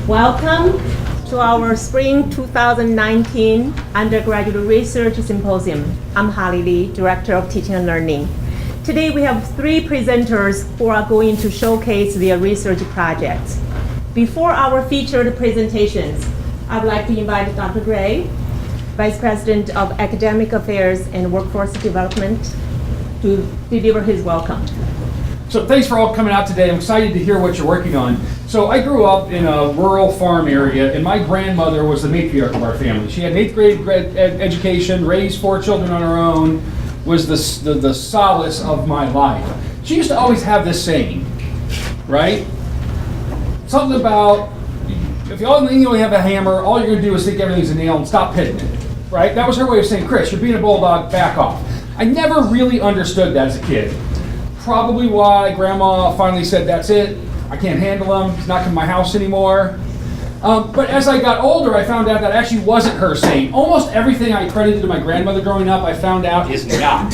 Welcome to our Spring 2019 Undergraduate Research Symposium. I'm Holly Lee, Director of Teaching and Learning. Today we have three presenters who are going to showcase their research projects. Before our featured presentations, I'd like to invite Dr. Gray, Vice President of Academic Affairs and Workforce Development, to deliver his welcome. So thanks for all coming out today. I'm excited to hear what you're working on. So I grew up in a rural farm area, and my grandmother was the matriarch of our family. She had an 8th grade education, raised 4 children on her own, was the solace of my life. She used to always have this saying, right? Something about, if you only have a hammer, all you're going to do is think everything's a nail and stop hitting it, right? That was her way of saying, Chris, you're being a bulldog, back off. I never really understood that as a kid. Probably why Grandma finally said, that's it, I can't handle him, he's not coming to my house anymore. But as I got older, I found out that actually wasn't her saying. Almost everything I credited to my grandmother growing up, I found out is not.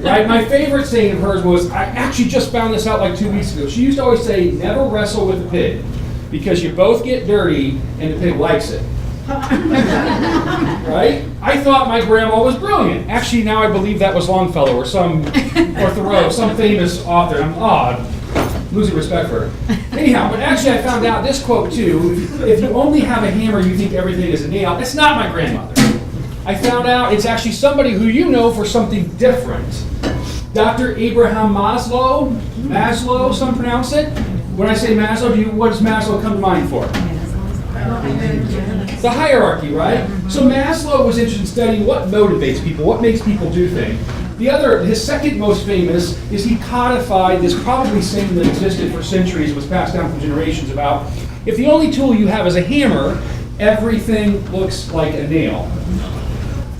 Right? My favorite saying of hers was, I actually just found this out like 2 weeks ago. She used to always say, never wrestle with a pig, because you both get dirty and the pig likes it. Right? I thought my grandma was brilliant. Actually, now I believe that was Longfellow or Thoreau, some famous author. I'm losing respect for her. Anyhow, but actually I found out this quote too. If you only have a hammer, you think everything is a nail. It's not my grandmother. I found out it's actually somebody who you know for something different. Dr. Abraham Maslow, some pronounce it. When I say Maslow, what does Maslow come to mind for? The hierarchy, right? So Maslow was interested in studying what motivates people, what makes people do things. His second most famous is he codified this probably saying that existed for centuries, was passed down from generations about, if the only tool you have is a hammer, everything looks like a nail.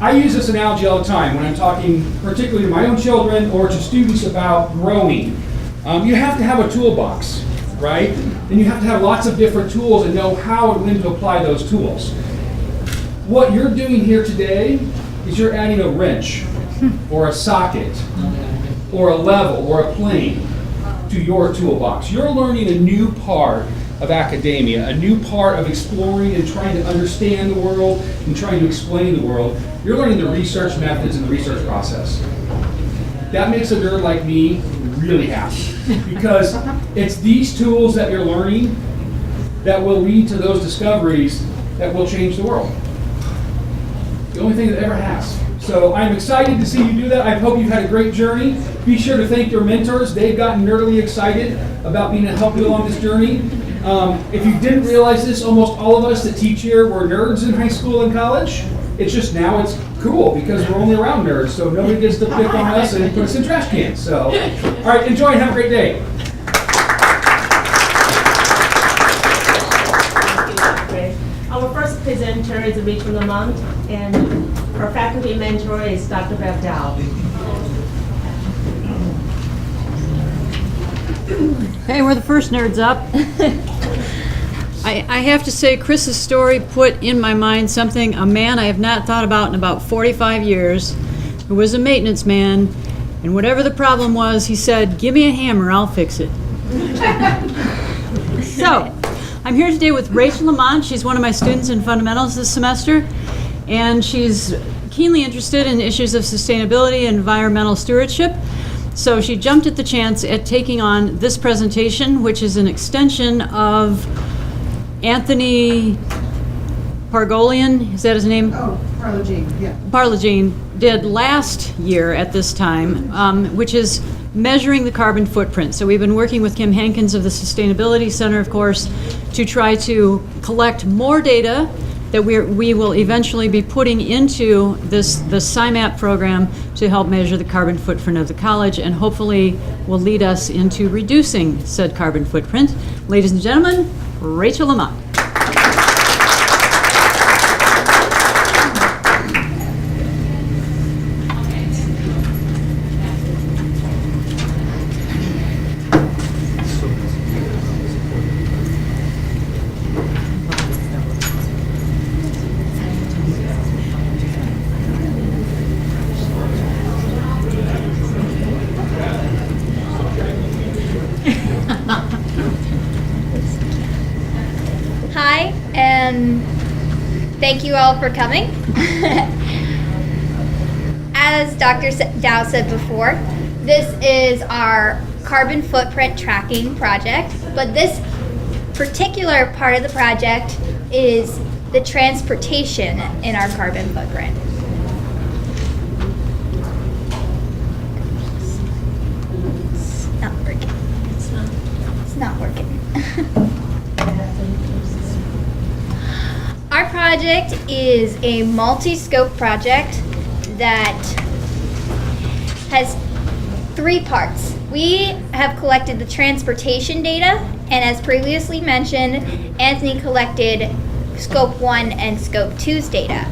I use this analogy all the time when I'm talking particularly to my own children or to students about growing. You have to have a toolbox, right? And you have to have lots of different tools and know how and when to apply those tools. What you're doing here today is you're adding a wrench or a socket or a level or a plane to your toolbox. You're learning a new part of academia, a new part of exploring and trying to understand the world and trying to explain the world. You're learning the research methods and the research process. That makes a nerd like me really happy, because it's these tools that you're learning that will lead to those discoveries that will change the world. The only thing that ever has. So I'm excited to see you do that. I hope you've had a great journey. Be sure to thank your mentors. They've gotten nerdily excited about being able to help you along this journey. If you didn't realize this, almost all of us that teach here were nerds in high school and college. It's just now it's cool because we're only around nerds, so nobody gets to pick on us and put us in trash cans. So, all right, enjoy and have a great day. Our first presenter is Rachel Lamont, and her faculty mentor is Dr. Peplau. Hey, we're the first nerds up. I have to say, Chris's story put in my mind something, a man I have not thought about in about 45 years, who was a maintenance man, and whatever the problem was, he said, give me a hammer, I'll fix it. So, I'm here today with Rachel Lamont. She's one of my students in fundamentals this semester, and she's keenly interested in issues of sustainability and environmental stewardship. So she jumped at the chance at taking on this presentation, which is an extension of Anthony Pargolian, is that his name? Oh, Parlogene, yeah. Parlogene did last year at this time, which is measuring the carbon footprint. So we've been working with Kim Hankins of the Sustainability Center, of course, to try to collect more data that we will eventually be putting into the SciMap program to help measure the carbon footprint of the college, and hopefully will lead us into reducing said carbon footprint. Ladies and gentlemen, Rachel Lamont. Thank you all for coming. As Dr. Dow said before, this is our carbon footprint tracking project, but this particular part of the project is the transportation in our carbon footprint. It's not working. It's not working. Our project is a multi-scope project that has 3 parts. We have collected the transportation data, and as previously mentioned, Anthony collected Scope 1 and Scope 2's data.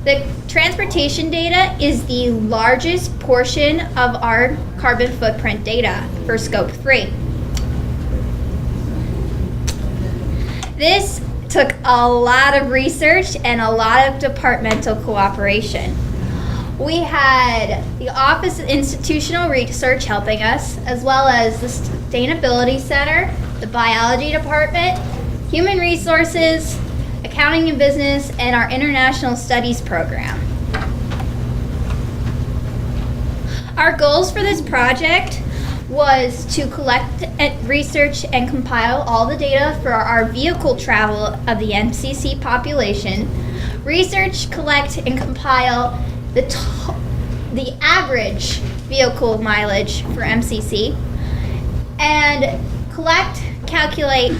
The transportation data is the largest portion of our carbon footprint data for Scope 3. This took a lot of research and a lot of departmental cooperation. We had the Office of Institutional Research helping us, as well as the Sustainability Center, the Biology Department, Human Resources, Accounting and Business, and our International Studies program. Our goals for this project was to collect, research, and compile all the data for our vehicle travel of the MCC population, research, collect, and compile the average vehicle mileage for MCC, and collect, calculate,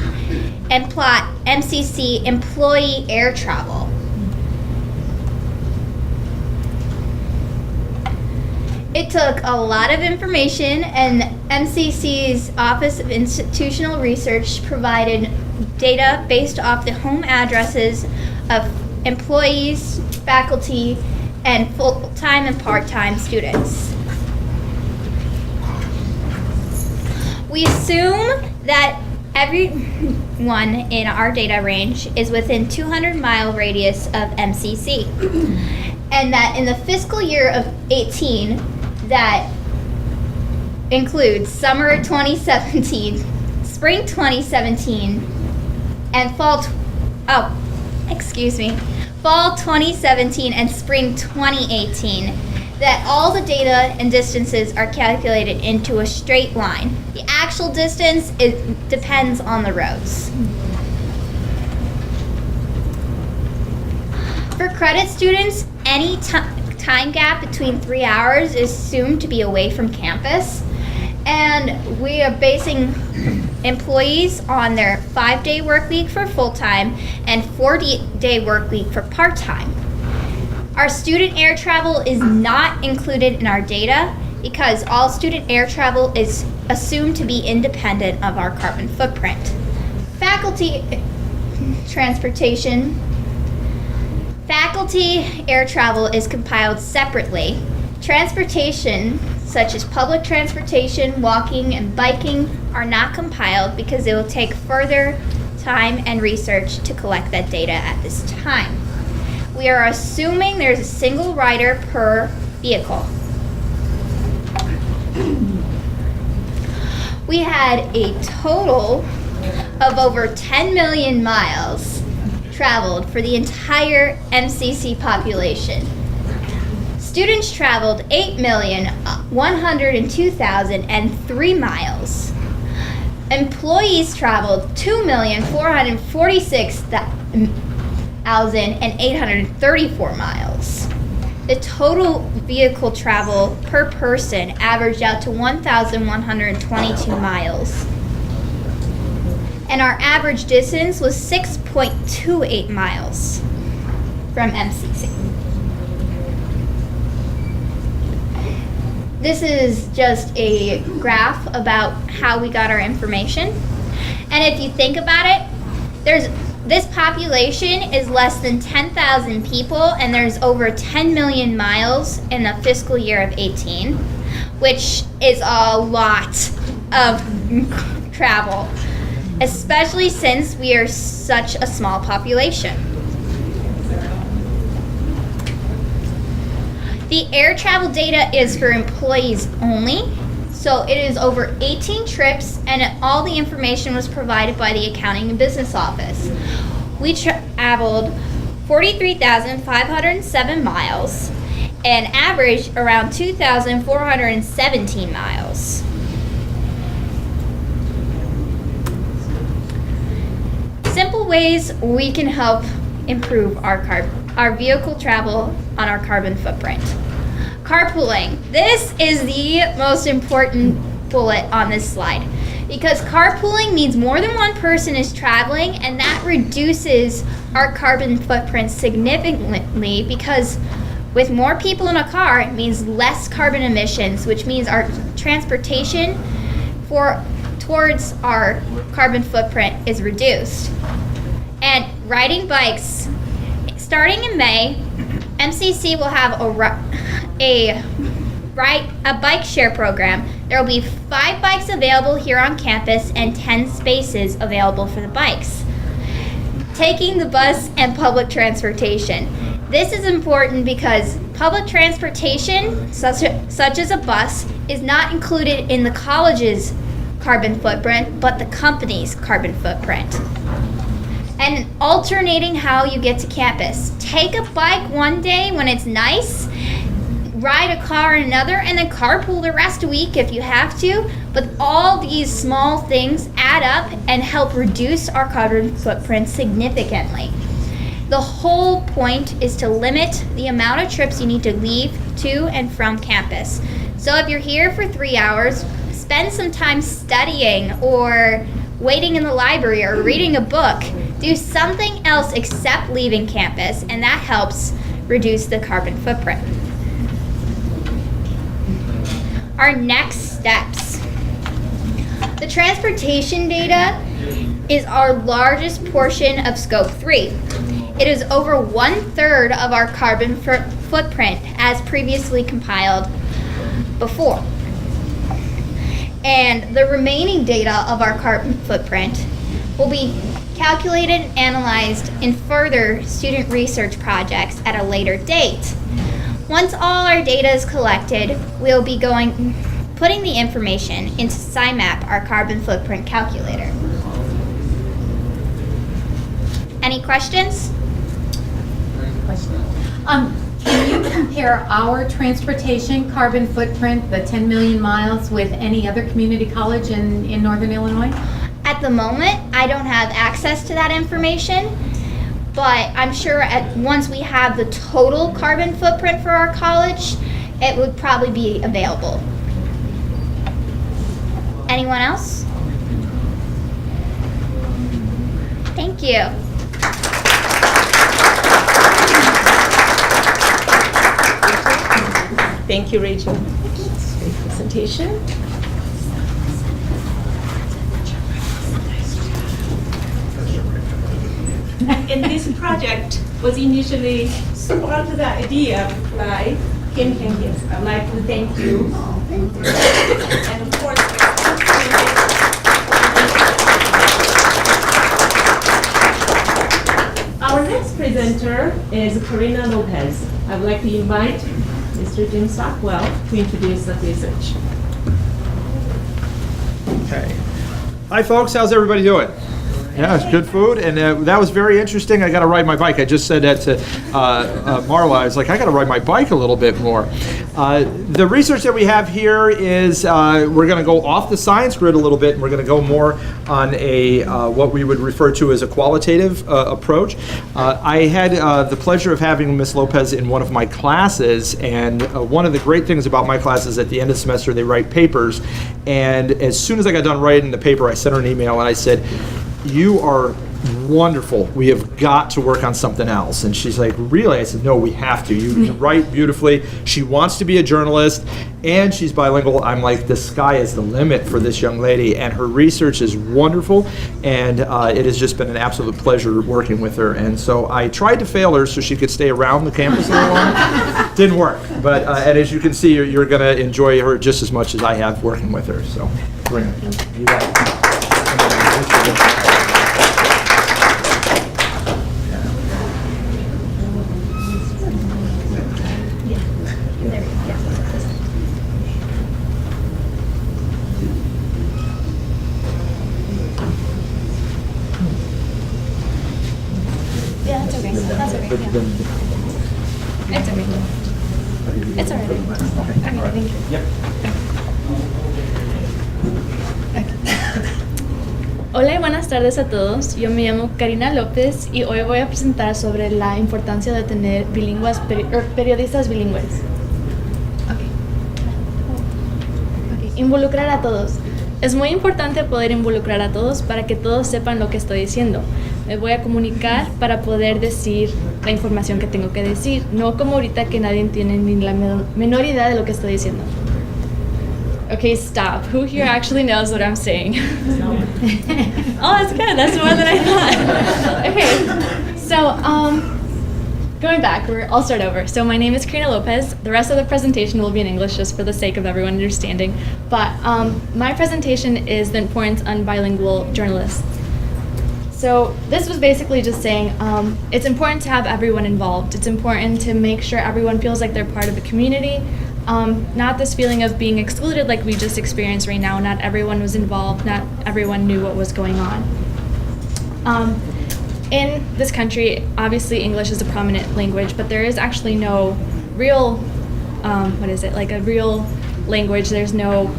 and plot MCC employee air travel. It took a lot of information, and MCC's Office of Institutional Research provided data based off the home addresses of employees, faculty, and full-time and part-time students. We assume that everyone in our data range is within 200-mile radius of MCC, and that in the fiscal year of 18, that includes summer 2017, spring 2017, and fall 2017 and spring 2018, that all the data and distances are calculated into a straight line. The actual distance depends on the roads. For credit students, any time gap between 3 hours is assumed to be away from campus, and we are basing employees on their 5-day work week for full-time and 40-day work week for part-time. Our student air travel is not included in our data because all student air travel is assumed to be independent of our carbon footprint. Faculty transportation. Faculty air travel is compiled separately. Transportation, such as public transportation, walking, and biking, are not compiled because it will take further time and research to collect that data at this time. We are assuming there's a single rider per vehicle. We had a total of over 10 million miles traveled for the entire MCC population. Students traveled 8,102,003 miles. Employees traveled 2,446,834 miles. The total vehicle travel per person averaged out to 1,122 miles. And our average distance was 6.28 miles from MCC. This is just a graph about how we got our information. And if you think about it, this population is less than 10,000 people, and there's over 10 million miles in the fiscal year of 18, which is a lot of travel, especially since we are such a small population. The air travel data is for employees only, so it is over 18 trips, and all the information was provided by the Accounting and Business Office. we traveled 43,507 miles and averaged around 2,417 miles. Simple ways we can help improve our vehicle travel on our carbon footprint. Carpooling. This is the most important bullet on this slide because carpooling means more than one person is traveling, and that reduces our carbon footprint significantly because with more people in a car, it means less carbon emissions, which means our transportation towards our carbon footprint is reduced. And riding bikes. Starting in May, MCC will have a bike share program. There will be 5 bikes available here on campus and 10 spaces available for the bikes. Taking the bus and public transportation. This is important because public transportation, such as a bus, is not included in the college's carbon footprint, but the company's carbon footprint. And alternating how you get to campus. Take a bike one day when it's nice, ride a car another, and then carpool the rest of the week if you have to. But all these small things add up and help reduce our carbon footprint significantly. The whole point is to limit the amount of trips you need to leave to and from campus. So if you're here for 3 hours, spend some time studying or waiting in the library or reading a book. Do something else except leaving campus, and that helps reduce the carbon footprint. Our next steps. The transportation data is our largest portion of Scope 3. It is over 1/3 of our carbon footprint as previously compiled before. And the remaining data of our carbon footprint will be calculated and analyzed in further student research projects at a later date. Once all our data is collected, we'll be putting the information into SciMap, our carbon footprint calculator. Any questions? Can you compare our transportation carbon footprint, the 10 million miles, with any other community college in Northern Illinois? At the moment, I don't have access to that information, but I'm sure once we have the total carbon footprint for our college, it would probably be available. Anyone else? Thank you. Thank you, Rachel. Great presentation. And this project was initially sparked the idea by Kim Hankins. I'd like to thank you. And of course, our next presenter is Karina Lopez. I'd like to invite Mr. Jim Stockwell to introduce the research. Okay. Hi, folks. How's everybody doing? Yeah, it's good food, and that was very interesting. I got to ride my bike. I just said that to Marla. I was like, I got to ride my bike a little bit more. The research that we have here is we're going to go off the science grid a little bit, and we're going to go more on a what we would refer to as a qualitative approach. I had the pleasure of having Ms. Lopez in one of my classes, and one of the great things about my classes at the end of the semester, they write papers, and as soon as I got done writing the paper, I sent her an email and I said, "You are wonderful. We have got to work on something else." And she's like, "Really?" I said, "No, we have to. You write beautifully." She wants to be a journalist, and she's bilingual. I'm like, the sky is the limit for this young lady, and her research is wonderful, and it has just been an absolute pleasure working with her. And so I tried to fail her so she could stay around the campus a little longer. Didn't work, but and as you can see, you're going to enjoy her just as much as I have working with her. So, bring it. You got it. okay. That's okay. Yeah. It's okay. It's alright. Okay, thank you. Yep. Hola y buenas tardes a todos. Yo me llamo Karina Lopez y hoy voy a presentar sobre la importancia de tener periodistas bilingües. Involucrar a todos. Es muy importante poder involucrar a todos para que todos sepan lo que estoy diciendo. Me voy a comunicar para poder decir la información que tengo que decir, no como ahorita que nadie tiene ni la menor idea de lo que estoy diciendo. Okay, stop. Who here actually knows what I'm saying? Oh, that's good. That's more than I thought. Okay, so going back, I'll start over. So my name is Karina Lopez. The rest of the presentation will be in English just for the sake of everyone understanding. But my presentation is the importance on bilingual journalists. So this was basically just saying it's important to have everyone involved. It's important to make sure everyone feels like they're part of the community. Not this feeling of being excluded like we just experienced right now. Not everyone was involved. Not everyone knew what was going on. In this country, obviously English is a prominent language, but there is actually no real, like a real language. There's no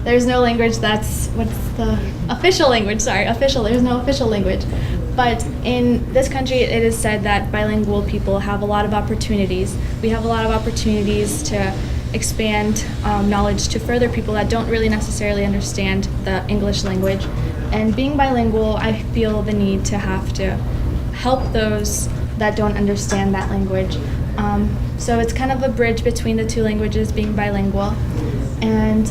language that's, what's the official language? Sorry, official. There's no official language. But in this country, it is said that bilingual people have a lot of opportunities. We have a lot of opportunities to expand knowledge to further people that don't really necessarily understand the English language. And being bilingual, I feel the need to have to help those that don't understand that language. So it's kind of a bridge between the two languages, being bilingual. And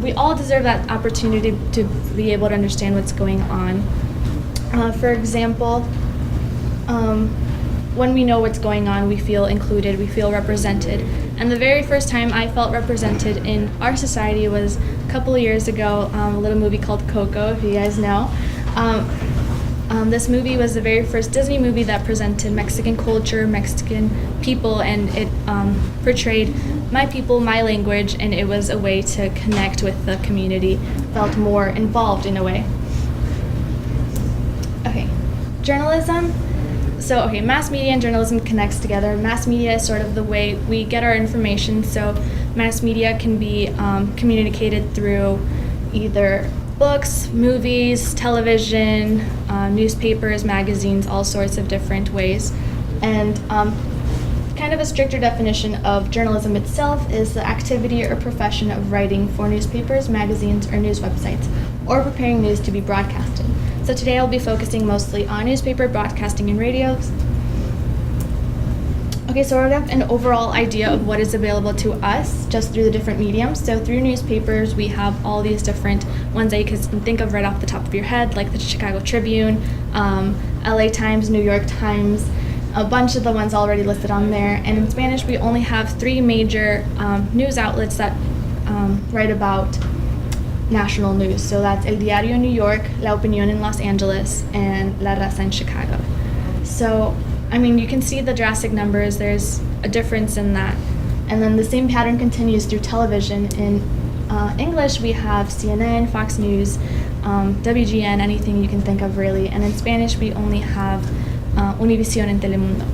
we all deserve that opportunity to be able to understand what's going on. For example, when we know what's going on, we feel included, we feel represented. And the very first time I felt represented in our society was a couple of years ago, a little movie called Coco, if you guys know. This movie was the very first Disney movie that presented Mexican culture, Mexican people, and it portrayed my people, my language, and it was a way to connect with the community, felt more involved in a way. Okay, journalism. So, okay, mass media and journalism connects together. Mass media is sort of the way we get our information. So, mass media can be communicated through either books, movies, television, newspapers, magazines, all sorts of different ways. And kind of a stricter definition of journalism itself is the activity or profession of writing for newspapers, magazines, or news websites, or preparing news to be broadcasted. So today I'll be focusing mostly on newspaper, broadcasting, and radios. Okay, so I have an overall idea of what is available to us just through the different mediums. So through newspapers, we have all these different ones that you can think of right off the top of your head, like the Chicago Tribune, LA Times, New York Times, a bunch of the ones already listed on there. And in Spanish, we only have three major news outlets that write about national news. So that's El Diario in New York, La Opinión in Los Angeles, and La Raza in Chicago. So, I mean, you can see the drastic numbers. There's a difference in that. And then the same pattern continues through television. In English, we have CNN, Fox News, WGN, anything you can think of really. And in Spanish, we only have Univision and Telemundo.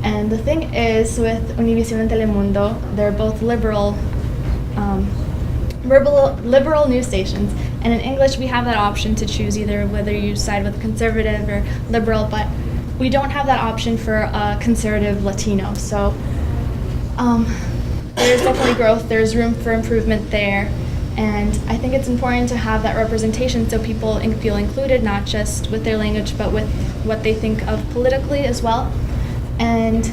And the thing is, with Univision and Telemundo, they're both liberal news stations, and in English we have that option to choose either whether you side with conservative or liberal, but we don't have that option for a conservative Latino. So there's definitely growth, there's room for improvement there, and I think it's important to have that representation so people feel included, not just with their language but with what they think of politically as well. And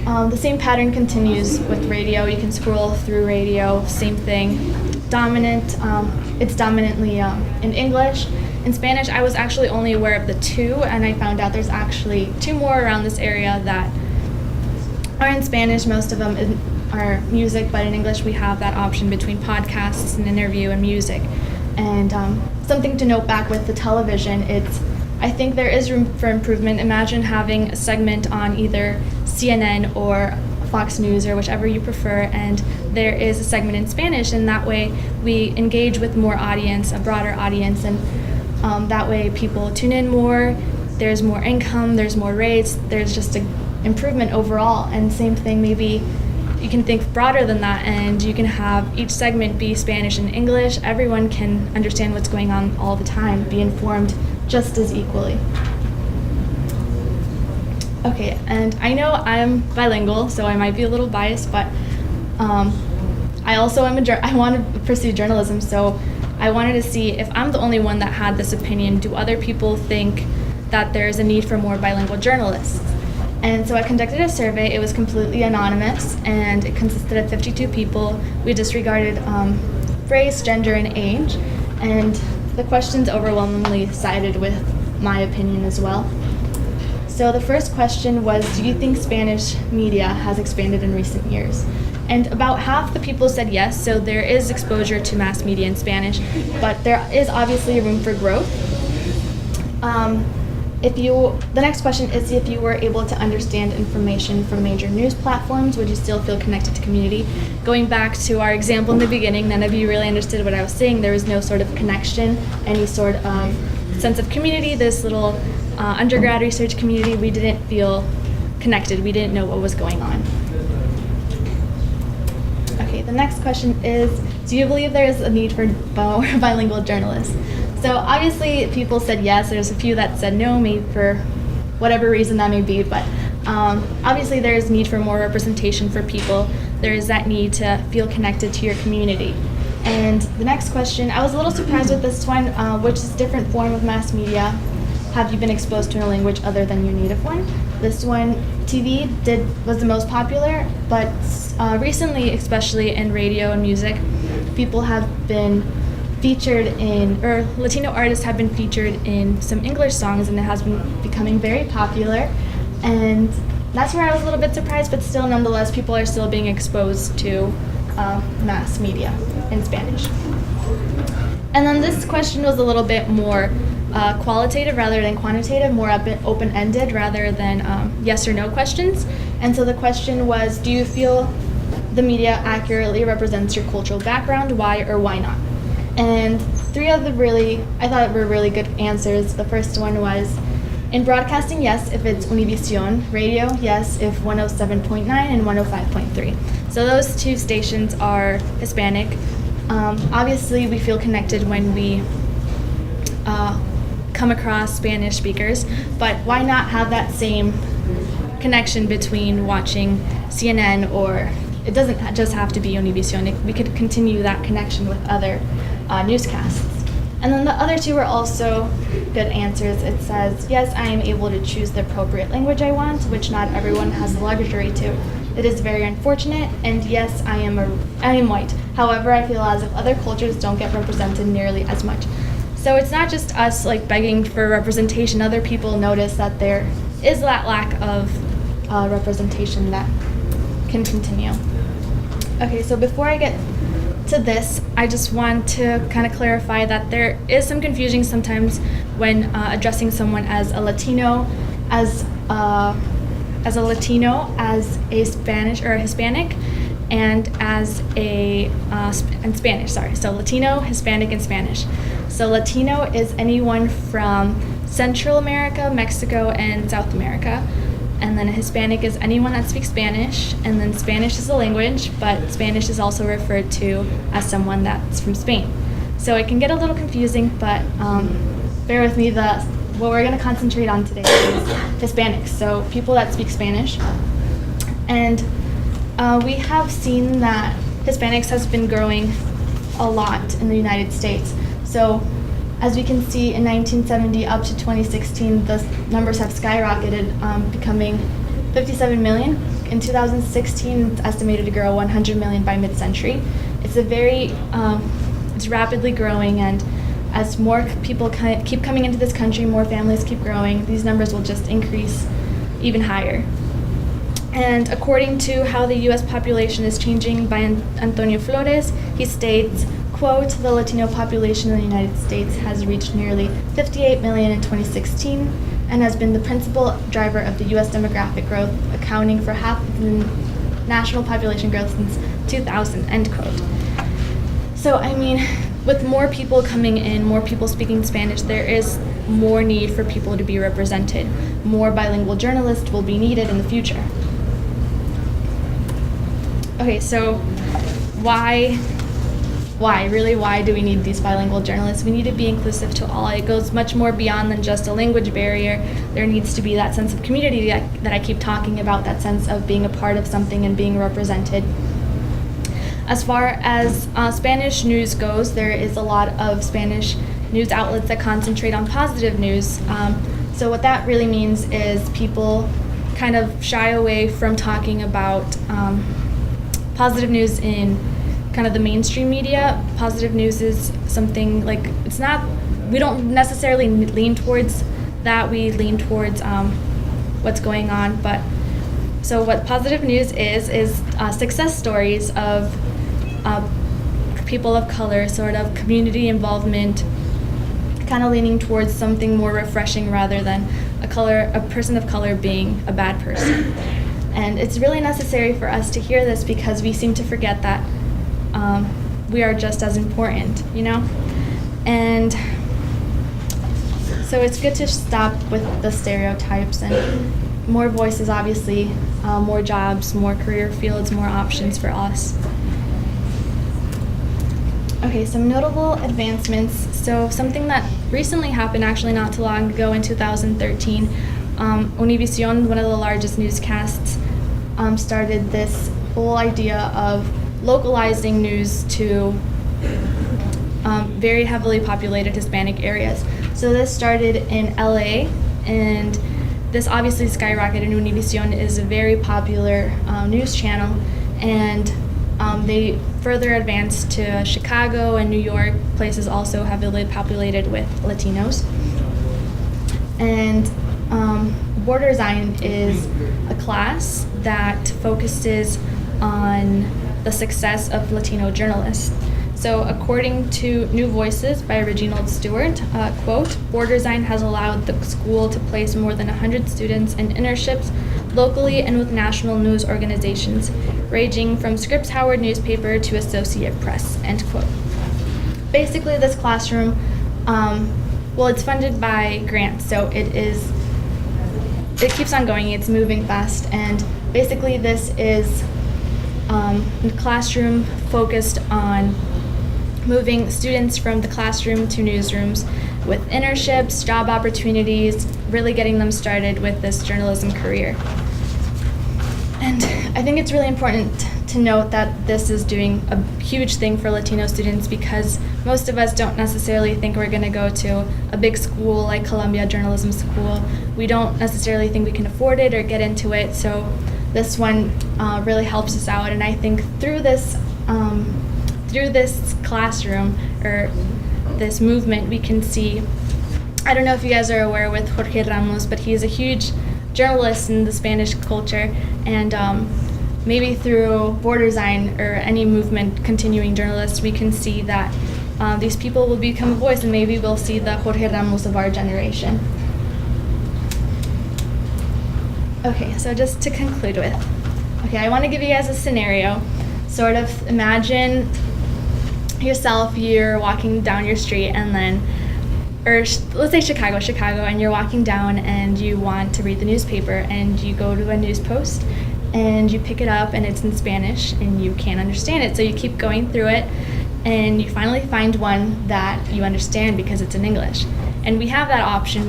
the same pattern continues with radio. You can scroll through radio, same thing. It's dominantly in English. In Spanish, I was actually only aware of the two, and I found out there's actually two more around this area that are in Spanish. Most of them are music, but in English we have that option between podcasts and interview and music. And something to note back with the television, I think there is room for improvement. Imagine having a segment on either CNN or Fox News or whichever you prefer, and there is a segment in Spanish, and that way we engage with more audience, a broader audience, and That way people tune in more, there's more income, there's more rates, there's just an improvement overall. And same thing, maybe you can think broader than that and you can have each segment be Spanish and English. Everyone can understand what's going on all the time, be informed just as equally. Okay, and I know I'm bilingual, so I might be a little biased, but I also am I want to pursue journalism, so I wanted to see if I'm the only one that had this opinion. Do other people think that there's a need for more bilingual journalists? And so I conducted a survey. It was completely anonymous, and it consisted of 52 people. We disregarded race, gender, and age, and the questions overwhelmingly sided with my opinion as well. So the first question was, do you think Spanish media has expanded in recent years? And about half the people said yes, so there is exposure to mass media in Spanish, but there is obviously room for growth. The next question is, if you were able to understand information from major news platforms, would you still feel connected to community? Going back to our example in the beginning, none of you really understood what I was saying. There was no sort of connection, any sort of sense of community. This little undergrad research community, we didn't feel connected. We didn't know what was going on. Okay, the next question is, do you believe there is a need for more bilingual journalists? So obviously people said yes. There's a few that said no, maybe for whatever reason that may be, but obviously there is need for more representation for people. There is that need to feel connected to your community. And the next question, I was a little surprised with this one, which is different form of mass media have you been exposed to in a language other than your native one? This one, TV was the most popular, but recently, especially in radio and music, people have been featured in, or Latino artists have been featured in some English songs, and it has been becoming very popular. And that's where I was a little bit surprised, but still, nonetheless, people are still being exposed to mass media in Spanish. And then this question was a little bit more qualitative rather than quantitative, more open-ended rather than yes or no questions. And so the question was, do you feel the media accurately represents your cultural background? Why or why not? And three of the I thought were really good answers. The first one was, in broadcasting, yes, if it's Univision. Radio, yes, if 107.9 and 105.3. So those two stations are Hispanic. Obviously, we feel connected when we come across Spanish speakers, but why not have that same connection between watching CNN, or it doesn't just have to be Univision. We could continue that connection with other newscasts. And then the other two were also good answers. It says, yes, I am able to choose the appropriate language I want, which not everyone has the luxury to. It is very unfortunate, and yes, I am white. However, I feel as if other cultures don't get represented nearly as much. So it's not just us like begging for representation. Other people notice that there is that lack of representation that can continue. Okay, so before I get to this, I just want to kind of clarify that there is some confusion sometimes when addressing someone as a Latino, as a Spanish or a Hispanic, and as a and Spanish. Sorry, so Latino, Hispanic, and Spanish. So Latino is anyone from Central America, Mexico, and South America. And then a Hispanic is anyone that speaks Spanish, and then Spanish is a language, but Spanish is also referred to as someone that's from Spain. So it can get a little confusing, but bear with me. What we're going to concentrate on today is Hispanics, so people that speak Spanish. And we have seen that Hispanics has been growing a lot in the United States. So as we can see, in 1970 up to 2016, the numbers have skyrocketed, becoming 57 million. In 2016, it's estimated to grow 100 million by mid-century. It's it's rapidly growing, and as more people keep coming into this country, more families keep growing, these numbers will just increase even higher. And according to How the U.S. Population is Changing by Antonio Flores, he states, quote, the Latino population in the United States has reached nearly 58 million in 2016 and has been the principal driver of the U.S. demographic growth, accounting for half of the national population growth since 2000, end quote. So, I mean, with more people coming in, more people speaking Spanish, there is more need for people to be represented. More bilingual journalists will be needed in the future. Okay, so why do we need these bilingual journalists? We need to be inclusive to all. It goes much more beyond than just a language barrier. There needs to be that sense of community that I keep talking about, that sense of being a part of something and being represented. As far as Spanish news goes, there is a lot of Spanish news outlets that concentrate on positive news. So what that really means is people kind of shy away from talking about positive news in kind of the mainstream media. Positive news is something like, we don't necessarily lean towards that, we lean towards what's going on. But so what positive news is success stories of people of color, sort of community involvement, kind of leaning towards something more refreshing rather than a person of color being a bad person. And it's really necessary for us to hear this because we seem to forget that we are just as important, you know? And so it's good to stop with the stereotypes and more voices, obviously, more jobs, more career fields, more options for us. Okay, some notable advancements. So something that recently happened, actually not too long ago in 2013, Univision, one of the largest newscasts, started this whole idea of localizing news to very heavily populated Hispanic areas. So this started in LA, and this obviously skyrocketed. Univision is a very popular news channel, and they further advanced to Chicago and New York, places also heavily populated with Latinos. And Bordersign is a class that focuses on the success of Latino journalists. So according to New Voices by Reginald Stewart, quote, Bordersign has allowed the school to place more than 100 students in internships locally and with national news organizations, ranging from Scripps Howard newspaper to Associate Press, end quote. Basically, this classroom, it's funded by grants, so it keeps on going, it's moving fast, and basically this is a classroom focused on moving students from the classroom to newsrooms with internships, job opportunities, really getting them started with this journalism career. And I think it's really important to note that this is doing a huge thing for Latino students because most of us don't necessarily think we're going to go to a big school like Columbia Journalism School. We don't necessarily think we can afford it or get into it, so this one really helps us out. And I think through this classroom or this movement, we can see, I don't know if you guys are aware with Jorge Ramos, but he is a huge journalist in the Spanish culture, and maybe through Bordersign or any movement continuing journalists, we can see that these people will become a voice, and maybe we'll see the Jorge Ramos of our generation. Okay, so just to conclude with, I want to give you guys a scenario. Sort of imagine yourself, you're walking down your street and then, let's say Chicago, and you're walking down and you want to read the newspaper and you go to a news post and you pick it up and it's in Spanish and you can't understand it. So you keep going through it and you finally find one that you understand because it's in English. And we have that option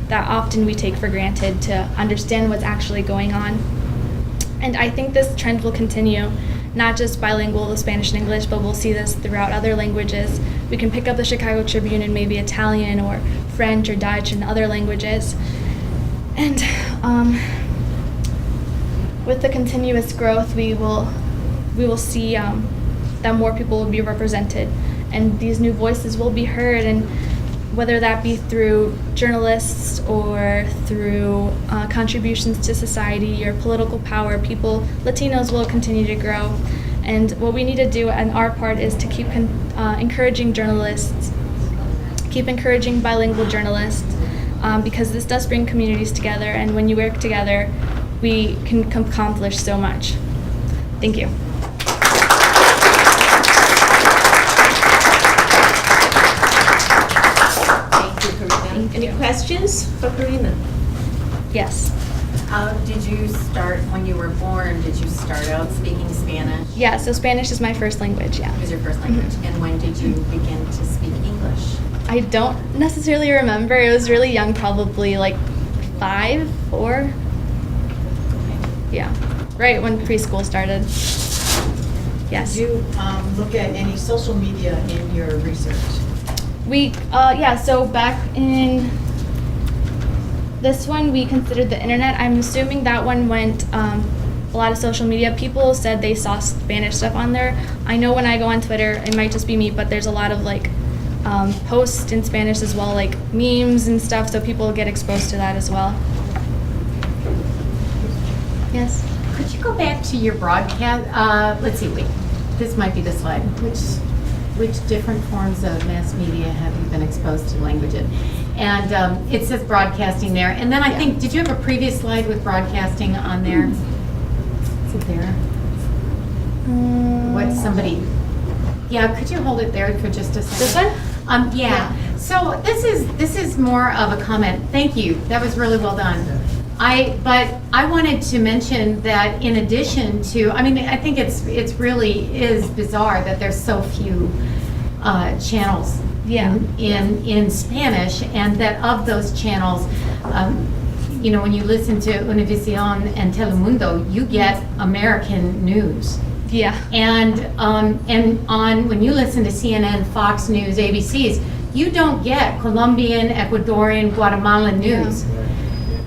that often we take for granted to understand what's actually going on. And I think this trend will continue, not just bilingual, the Spanish and English, but we'll see this throughout other languages. We can pick up the Chicago Tribune in maybe Italian or French or Dutch and other languages. And with the continuous growth, we will see that more people will be represented and these new voices will be heard, and whether that be through journalists or through contributions to society or political power, Latinos will continue to grow. And what we need to do on our part is to keep encouraging journalists, keep encouraging bilingual journalists, because this does bring communities together, and when you work together, we can accomplish so much. Thank you. questions for Karina? Yes. Did you start, when you were born, did you start out speaking Spanish? Yeah, so Spanish is my first language, yeah. It was your first language. And when did you begin to speak English? I don't necessarily remember. It was really young, probably like 5, 4. Yeah, right when preschool started. Yes. Did you look at any social media in your research? So back in this one, we considered the internet. I'm assuming that one went a lot of social media. People said they saw Spanish stuff on there. I know when I go on Twitter, it might just be me, but there's a lot of like posts in Spanish as well, like memes and stuff, so people get exposed to that as well. Yes? Could you go back to your broadcast? Let's see, wait, this might be the slide. Which different forms of mass media have you been exposed to language in? And it says broadcasting there. And then I think, did you have a previous slide with broadcasting on there? Is it there? What somebody, yeah, could you hold it there for just a second? This one? Yeah. So this is more of a comment. Thank you. That was really well done. But I wanted to mention that in addition to, I mean, I think it's really is bizarre that there's so few channels in Spanish, and that of those channels, when you listen to Univision and Telemundo, you get American news. Yeah. And when you listen to CNN, Fox News, ABCs, you don't get Colombian, Ecuadorian, Guatemalan news.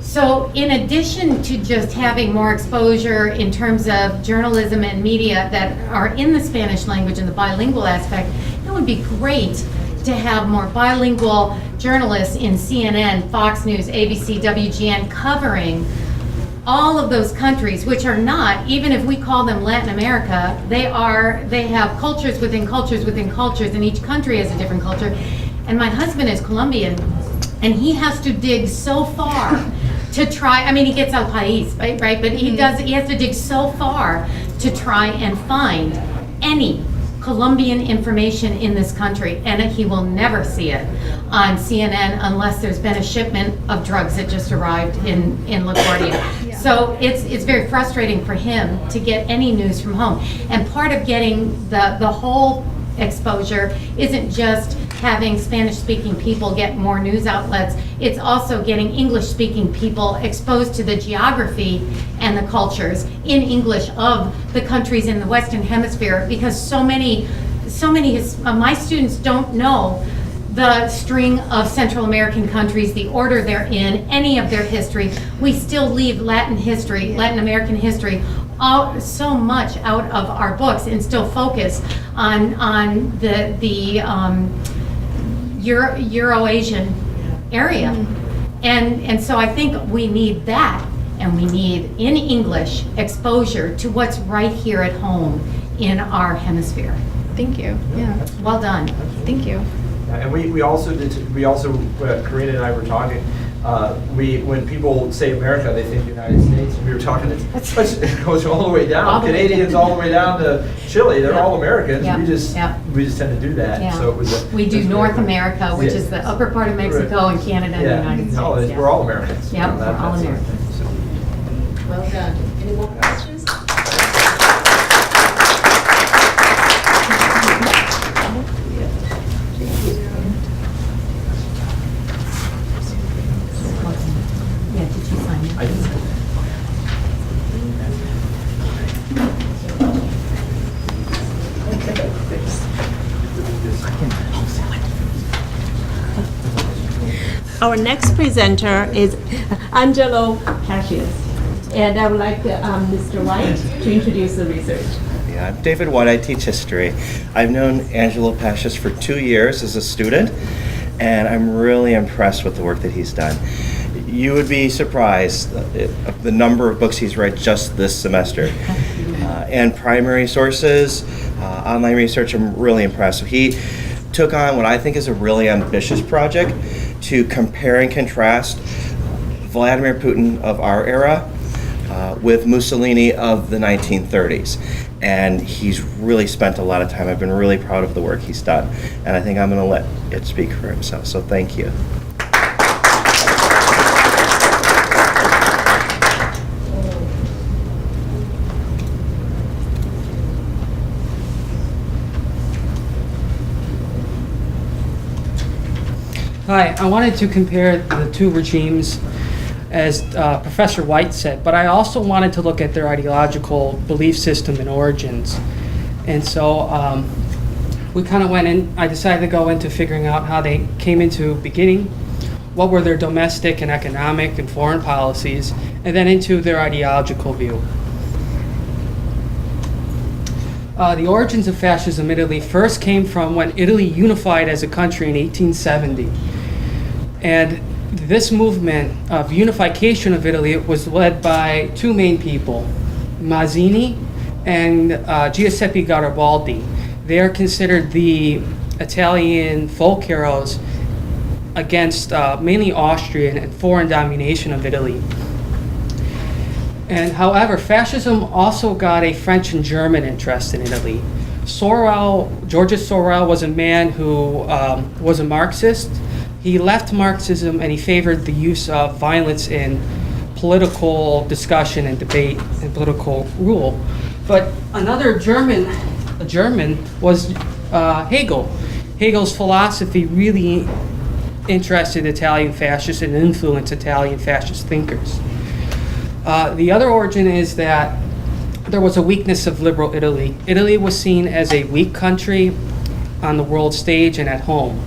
So in addition to just having more exposure in terms of journalism and media that are in the Spanish language and the bilingual aspect, it would be great to have more bilingual journalists in CNN, Fox News, ABC, WGN covering all of those countries, which are not, even if we call them Latin America, they have cultures within cultures within cultures, and each country has a different culture. And my husband is Colombian, and he has to dig so far to try, I mean, he gets al país, right? But he has to dig so far to try and find any Colombian information in this country, and he will never see it on CNN unless there's been a shipment of drugs that just arrived in LaGuardia. Yeah. So it's very frustrating for him to get any news from home. And part of getting the whole exposure isn't just having Spanish-speaking people get more news outlets, it's also getting English-speaking people exposed to the geography and the cultures in English of the countries in the Western Hemisphere, because so many of my students don't know the string of Central American countries, the order they're in, any of their history. We still leave Latin American history, so much out of our books, and still focus on the Euro-Asian area. And so I think we need that, and we need in English exposure to what's right here at home in our hemisphere. Thank you. Yeah. Well done. Thank you. And we also Karina and I were talking, when people say America, they think United States. We were talking, it goes all the way down. Canadians all the way down to Chile. They're all Americans. Yeah. We just tend to do that. Yeah. So we do North America, which is the upper part of Mexico and Canada and the United States. We're all Americans. Yeah, we're all Americans. Well done. Any more questions? Yeah, did you sign it? I did. Our next presenter is Angelo Cassius. And I would like Mr. White to introduce the research. Yeah, I'm David White. I teach history. I've known Angelo Cassius for 2 years as a student, and I'm really impressed with the work that he's done. You would be surprised of the number of books he's read just this semester. And primary sources, online research, I'm really impressed. He took on what I think is a really ambitious project to compare and contrast Vladimir Putin of our era with Mussolini of the 1930s. And he's really spent a lot of time. I've been really proud of the work he's done. And I think I'm going to let it speak for himself. So thank you. Hi, I wanted to compare the two regimes, as Professor White said, but I also wanted to look at their ideological belief system and origins. And so we kind of went in, I decided to go into figuring out how they came into beginning, what were their domestic and economic and foreign policies, and then into their ideological view. The origins of fascism in Italy first came from when Italy unified as a country in 1870. And this movement of unification of Italy was led by two main people, Mazzini and Giuseppe Garibaldi. They are considered the Italian folk heroes against mainly Austrian and foreign domination of Italy. And however, fascism also got a French and German interest in Italy. Georges Sorel was a man who was a Marxist. He left Marxism and he favored the use of violence in political discussion and debate and political rule. But another German was Hegel. Hegel's philosophy really interested Italian fascists and influenced Italian fascist thinkers. The other origin is that there was a weakness of liberal Italy. Italy was seen as a weak country on the world stage and at home.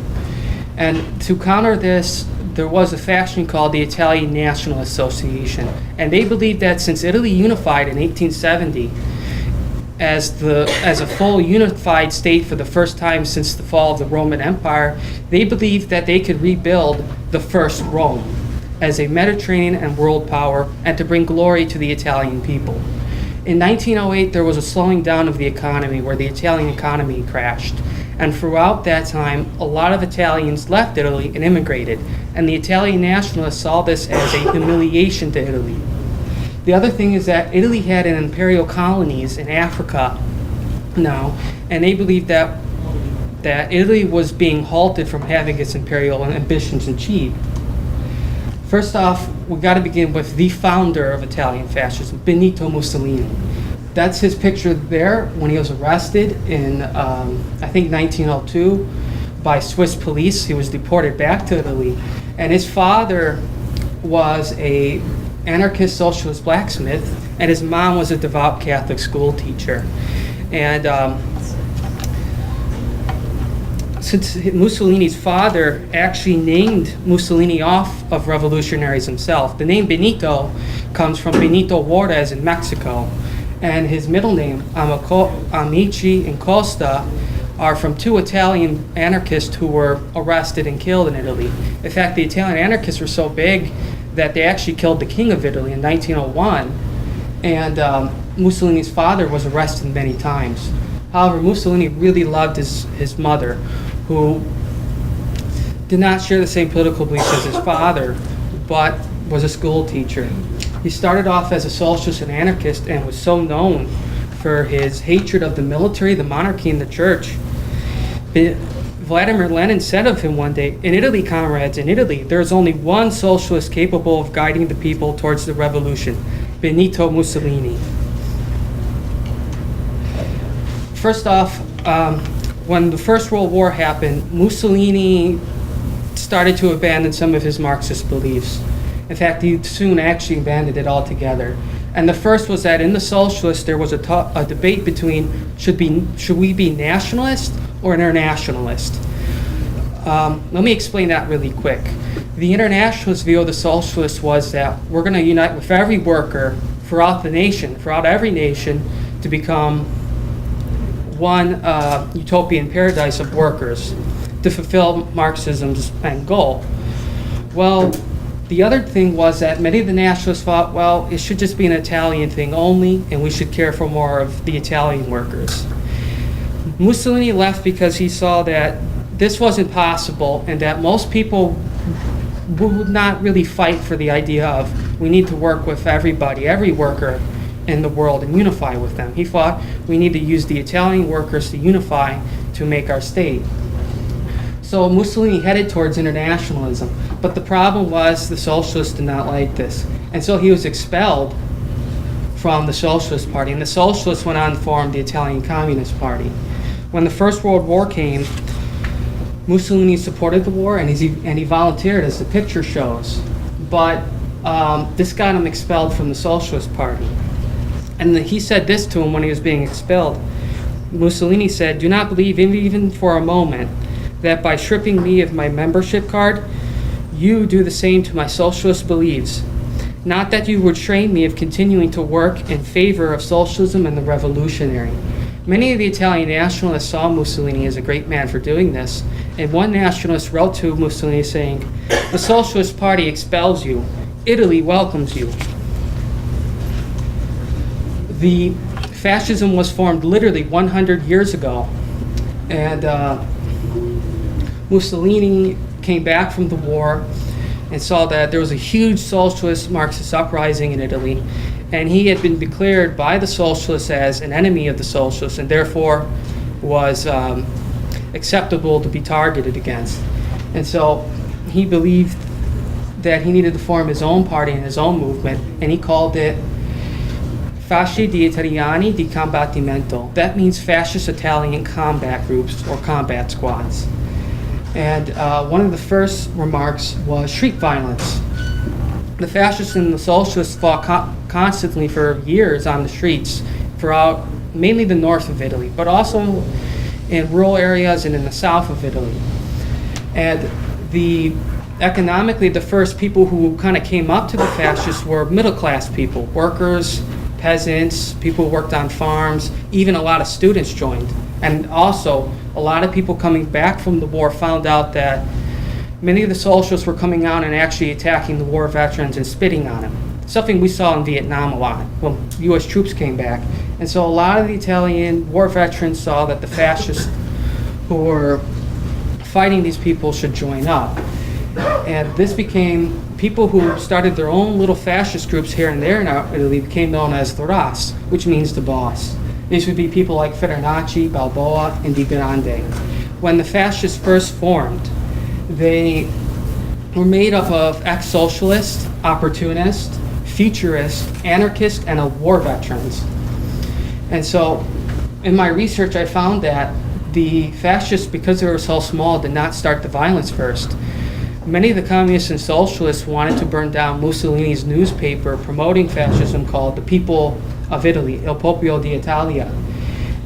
And to counter this, there was a faction called the Italian National Association. And they believed that since Italy unified in 1870 as a full unified state for the first time since the fall of the Roman Empire, they believed that they could rebuild the first Rome as a Mediterranean and world power and to bring glory to the Italian people. In 1908, there was a slowing down of the economy where the Italian economy crashed. And throughout that time, a lot of Italians left Italy and immigrated. And the Italian nationalists saw this as a humiliation to Italy. The other thing is that Italy had an imperial colonies in Africa now, and they believed that Italy was being halted from having its imperial ambitions achieved. First off, we got to begin with the founder of Italian fascism, Benito Mussolini. That's his picture there when he was arrested in, I think, 1902 by Swiss police. He was deported back to Italy. And his father was a anarchist socialist blacksmith, and his mom was a devout Catholic school teacher. And since Mussolini's father actually named Mussolini off of revolutionaries himself, the name Benito comes from Benito Juarez in Mexico. And his middle name, Amici and Costa, are from two Italian anarchists who were arrested and killed in Italy. In fact, the Italian anarchists were so big that they actually killed the king of Italy in 1901, and Mussolini's father was arrested many times. However, Mussolini really loved his mother, who did not share the same political beliefs as his father, but was a school teacher. He started off as a socialist and anarchist and was so known for his hatred of the military, the monarchy, and the church. Vladimir Lenin said of him one day, "In Italy, comrades, in Italy, there is only one socialist capable of guiding the people towards the revolution, Benito Mussolini." First off, when the First World War happened, Mussolini started to abandon some of his Marxist beliefs. In fact, he soon actually abandoned it altogether. And the first was that in the socialists there was a debate between should we be nationalist or internationalist. Let me explain that really quick. The internationalist view of the socialists was that we're going to unite with every worker throughout the nation, throughout every nation, to become one utopian paradise of workers to fulfill Marxism's end goal. Well, the other thing was that many of the nationalists thought, well, it should just be an Italian thing only, and we should care for more of the Italian workers. Mussolini left because he saw that this wasn't possible and that most people would not really fight for the idea of we need to work with everybody, every worker in the world and unify with them. He thought we need to use the Italian workers to unify to make our state. So Mussolini headed towards internationalism. But the problem was the socialists did not like this. And so he was expelled from the Socialist Party. And the socialists went on to form the Italian Communist Party. When the First World War came, Mussolini supported the war, and he volunteered, as the picture shows. But this got him expelled from the Socialist Party. And he said this to him when he was being expelled. Mussolini said, "Do not believe even for a moment that by stripping me of my membership card, you do the same to my socialist beliefs. Not that you would restrain me of continuing to work in favor of socialism and the revolutionary." Many of the Italian nationalists saw Mussolini as a great man for doing this, and one nationalist wrote to Mussolini saying, "The Socialist Party expels you. Italy welcomes you." The fascism was formed literally 100 years ago, and Mussolini came back from the war and saw that there was a huge socialist Marxist uprising in Italy, and he had been declared by the socialists as an enemy of the socialists, and therefore was acceptable to be targeted against. And so he believed that he needed to form his own party and his own movement, and he called it Fasci di Italiani di Combattimento. That means fascist Italian combat groups or combat squads. And one of the first remarks was street violence. The fascists and the socialists fought constantly for years on the streets throughout mainly the north of Italy, but also in rural areas and in the south of Italy. And economically, the first people who kind of came up to the fascists were middle-class people, workers, peasants, people who worked on farms, even a lot of students joined. And also, a lot of people coming back from the war found out that many of the socialists were coming out and actually attacking the war veterans and spitting on them. Something we saw in Vietnam a lot when U.S. troops came back. And so a lot of the Italian war veterans saw that the fascists who were fighting these people should join up. And this became, people who started their own little fascist groups here and there in Italy became known as the Ras, which means the boss. These would be people like Fibonacci, Balboa, and Di Grande. When the fascists first formed, they were made up of ex-socialists, opportunists, futurists, anarchists, and war veterans. And so in my research, I found that the fascists, because they were so small, did not start the violence first. Many of the communists and socialists wanted to burn down Mussolini's newspaper promoting fascism called The People of Italy, Il Popolo d'Italia.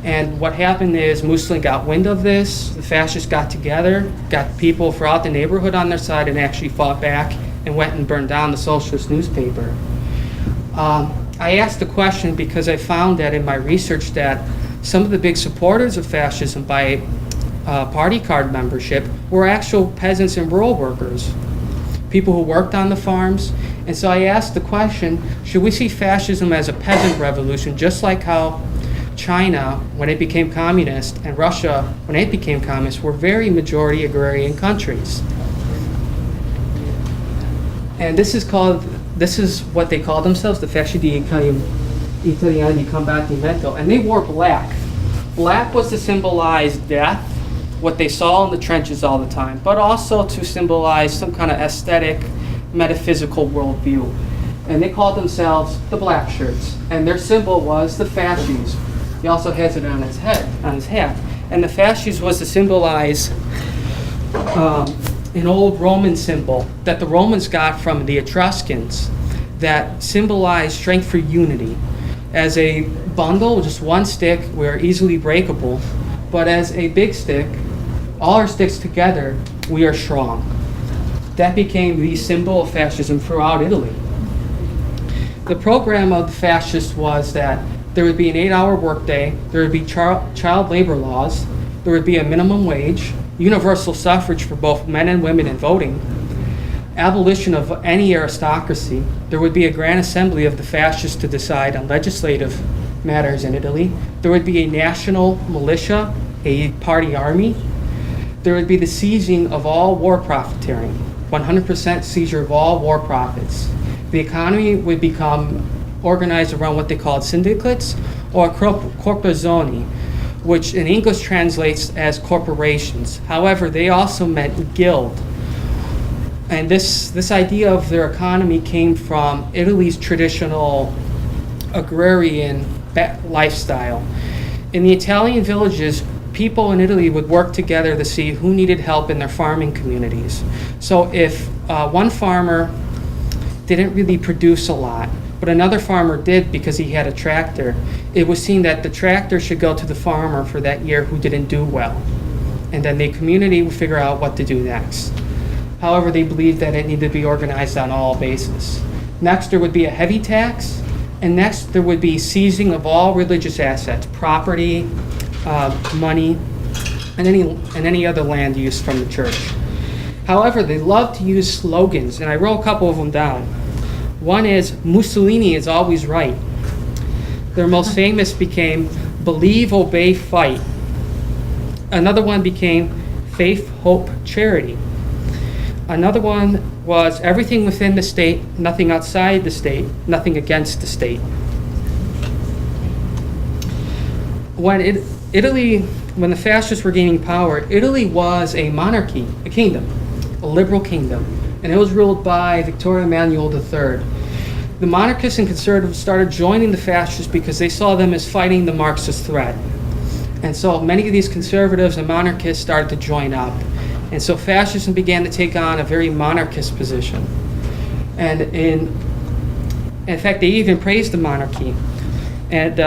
And what happened is Mussolini got wind of this, the fascists got together, got people throughout the neighborhood on their side, and actually fought back and went and burned down the socialist newspaper. I asked the question because I found that in my research that some of the big supporters of fascism by party card membership were actual peasants and rural workers, people who worked on the farms. And so I asked the question, should we see fascism as a peasant revolution, just like how China, when it became communist, and Russia, when it became communist, were very majority agrarian countries. And this is what they call themselves, the Fasci di Italiani di Combattimento, and they wore black. Black was to symbolize death, what they saw in the trenches all the time, but also to symbolize some kind of aesthetic, metaphysical worldview. And they called themselves the Black Shirts, and their symbol was the fasces. He also has it on his head, on his hat. And the fasces was to symbolize an old Roman symbol that the Romans got from the Etruscans that symbolized strength for unity. As a bundle, just one stick, we're easily breakable, but as a big stick, all our sticks together, we are strong. That became the symbol of fascism throughout Italy. The program of the fascists was that there would be an 8-hour workday, there would be child labor laws, there would be a minimum wage, universal suffrage for both men and women in voting, abolition of any aristocracy, there would be a grand assembly of the fascists to decide on legislative matters in Italy, there would be a national militia, a party army, there would be the seizing of all war profiteering, 100% seizure of all war profits. The economy would become organized around what they called syndicates or corporazioni, which in English translates as corporations. However, they also meant guild. And this idea of their economy came from Italy's traditional agrarian lifestyle. In the Italian villages, people in Italy would work together to see who needed help in their farming communities. So if one farmer didn't really produce a lot, but another farmer did because he had a tractor, it was seen that the tractor should go to the farmer for that year who didn't do well. And then the community would figure out what to do next. However, they believed that it needed to be organized on all bases. Next, there would be a heavy tax, and next there would be seizing of all religious assets, property, money, and any other land use from the church. However, they love to use slogans, and I wrote a couple of them down. One is, Mussolini is always right. Their most famous became, believe, obey, fight. Another one became, faith, hope, charity. Another one was, everything within the state, nothing outside the state, nothing against the state. When the fascists were gaining power, Italy was a monarchy, a kingdom, a liberal kingdom, and it was ruled by Victor Emmanuel III. The monarchists and conservatives started joining the fascists because they saw them as fighting the Marxist threat. And so many of these conservatives and monarchists started to join up. And so fascism began to take on a very monarchist position. And in fact, they even praised the monarchy. And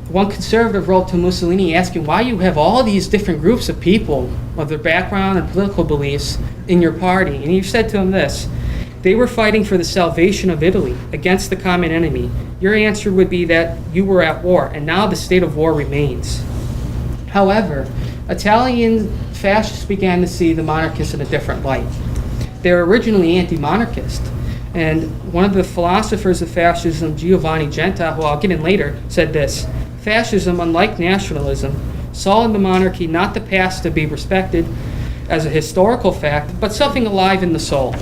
one conservative wrote to Mussolini asking why you have all these different groups of people of their background and political beliefs in your party. And he said to him this, they were fighting for the salvation of Italy against the common enemy. Your answer would be that you were at war, and now the state of war remains. However, Italian fascists began to see the monarchists in a different light. They were originally anti-monarchist. And one of the philosophers of fascism, Giovanni Genta, who I'll get in later, said this, fascism, unlike nationalism, saw in the monarchy not the past to be respected as a historical fact, but something alive in the soul.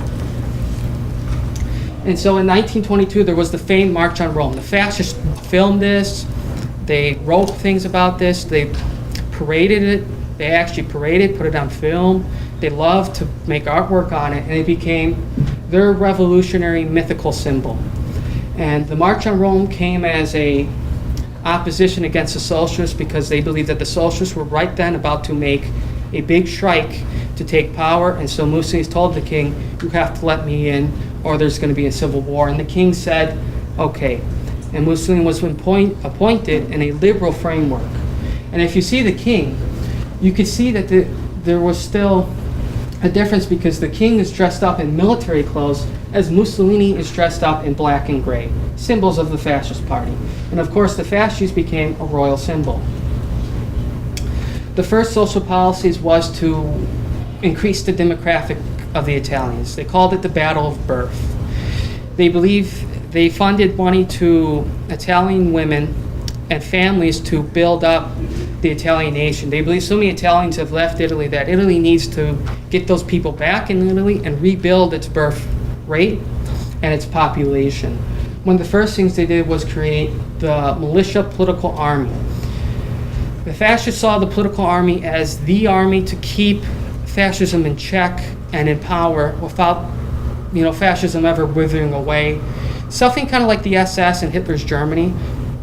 And so in 1922, there was the famed March on Rome. The fascists filmed this. They wrote things about this. They paraded it. They actually paraded, put it on film. They loved to make artwork on it, and it became their revolutionary mythical symbol. And the March on Rome came as a opposition against the socialists because they believed that the socialists were right then about to make a big strike to take power, and so Mussolini told the king, you have to let me in or there's going to be a civil war. And the king said, okay. And Mussolini was appointed in a liberal framework. And if you see the king, you could see that there was still a difference because the king is dressed up in military clothes as Mussolini is dressed up in black and gray, symbols of the fascist party. And of course the fascists became a royal symbol. The first social policies was to increase the demographic of the Italians. They called it the Battle of Birth. They believe they funded money to Italian women and families to build up the Italian nation. They believe so many Italians have left Italy that Italy needs to get those people back in Italy and rebuild its birth rate and its population. One of the first things they did was create the militia political army. The fascists saw the political army as the army to keep fascism in check and in power without, fascism ever withering away. Something kind of like the SS in Hitler's Germany,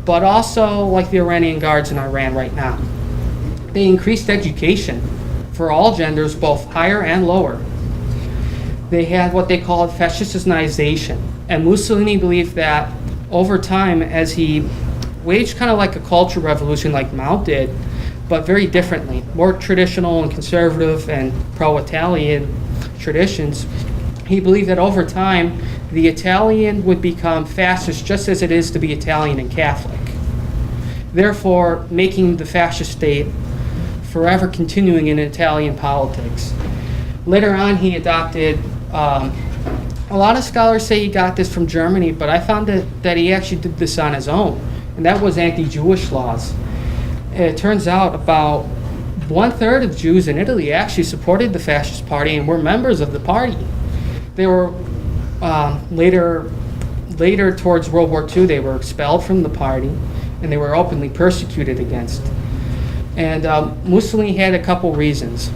but also like the Iranian Guards in Iran right now. They increased education for all genders, both higher and lower. They had what they called fascistization, and Mussolini believed that over time, as he waged kind of like a cultural revolution like Mao did, but very differently, more traditional and conservative and pro-Italian traditions, he believed that over time, the Italian would become fascist just as it is to be Italian and Catholic, therefore making the fascist state forever continuing in Italian politics. Later on, he adopted, a lot of scholars say he got this from Germany, but I found that he actually did this on his own, and that was anti-Jewish laws. It turns out about 1/3 of Jews in Italy actually supported the fascist party and were members of the party. They were later towards World War II, they were expelled from the party and they were openly persecuted against. And Mussolini had a couple reasons.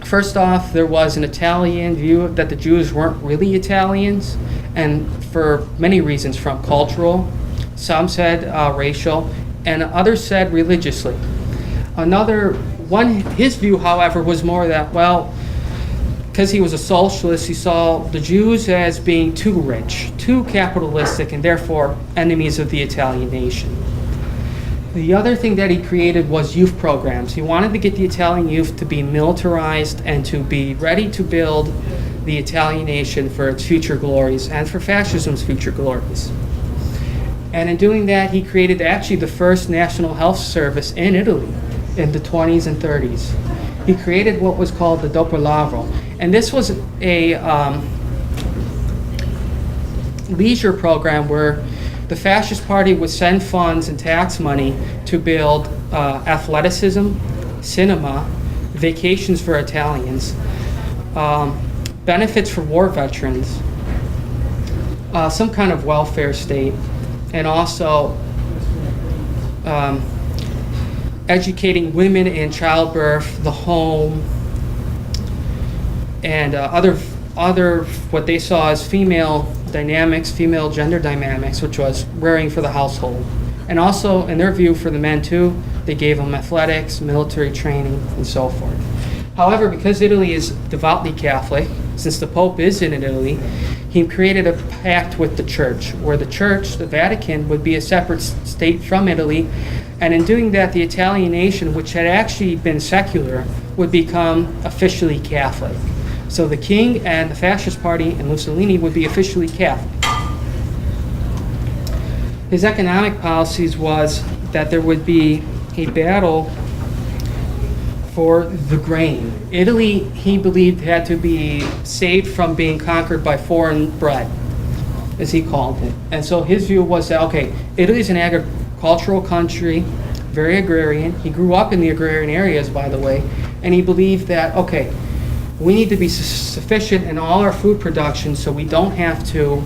First off, there was an Italian view that the Jews weren't really Italians, and for many reasons, from cultural, some said racial, and others said religiously. Another his view, however, was more that, well, because he was a socialist, he saw the Jews as being too rich, too capitalistic, and therefore enemies of the Italian nation. The other thing that he created was youth programs. He wanted to get the Italian youth to be militarized and to be ready to build the Italian nation for its future glories and for fascism's future glories. And in doing that, he created actually the first national health service in Italy in the 20s and 30s. He created what was called the Dopolavoro. And this was a leisure program where the Fascist Party would send funds and tax money to build athleticism, cinema, vacations for Italians, benefits for war veterans, some kind of welfare state, and also educating women in childbirth, the home, and other what they saw as female dynamics, female gender dynamics, which was rearing for the household. And also, in their view, for the men too, they gave them athletics, military training, and so forth. However, because Italy is devoutly Catholic, since the Pope is in Italy, he created a pact with the Church, where the Church, the Vatican, would be a separate state from Italy, and in doing that, the Italian nation, which had actually been secular, would become officially Catholic. So the king and the Fascist Party and Mussolini would be officially Catholic. His economic policies was that there would be a battle for the grain. Italy, he believed, had to be saved from being conquered by foreign bread, as he called it. And so his view was that, okay, Italy's an agricultural country, very agrarian. He grew up in the agrarian areas, by the way, and he believed that, okay, we need to be sufficient in all our food production so we don't have to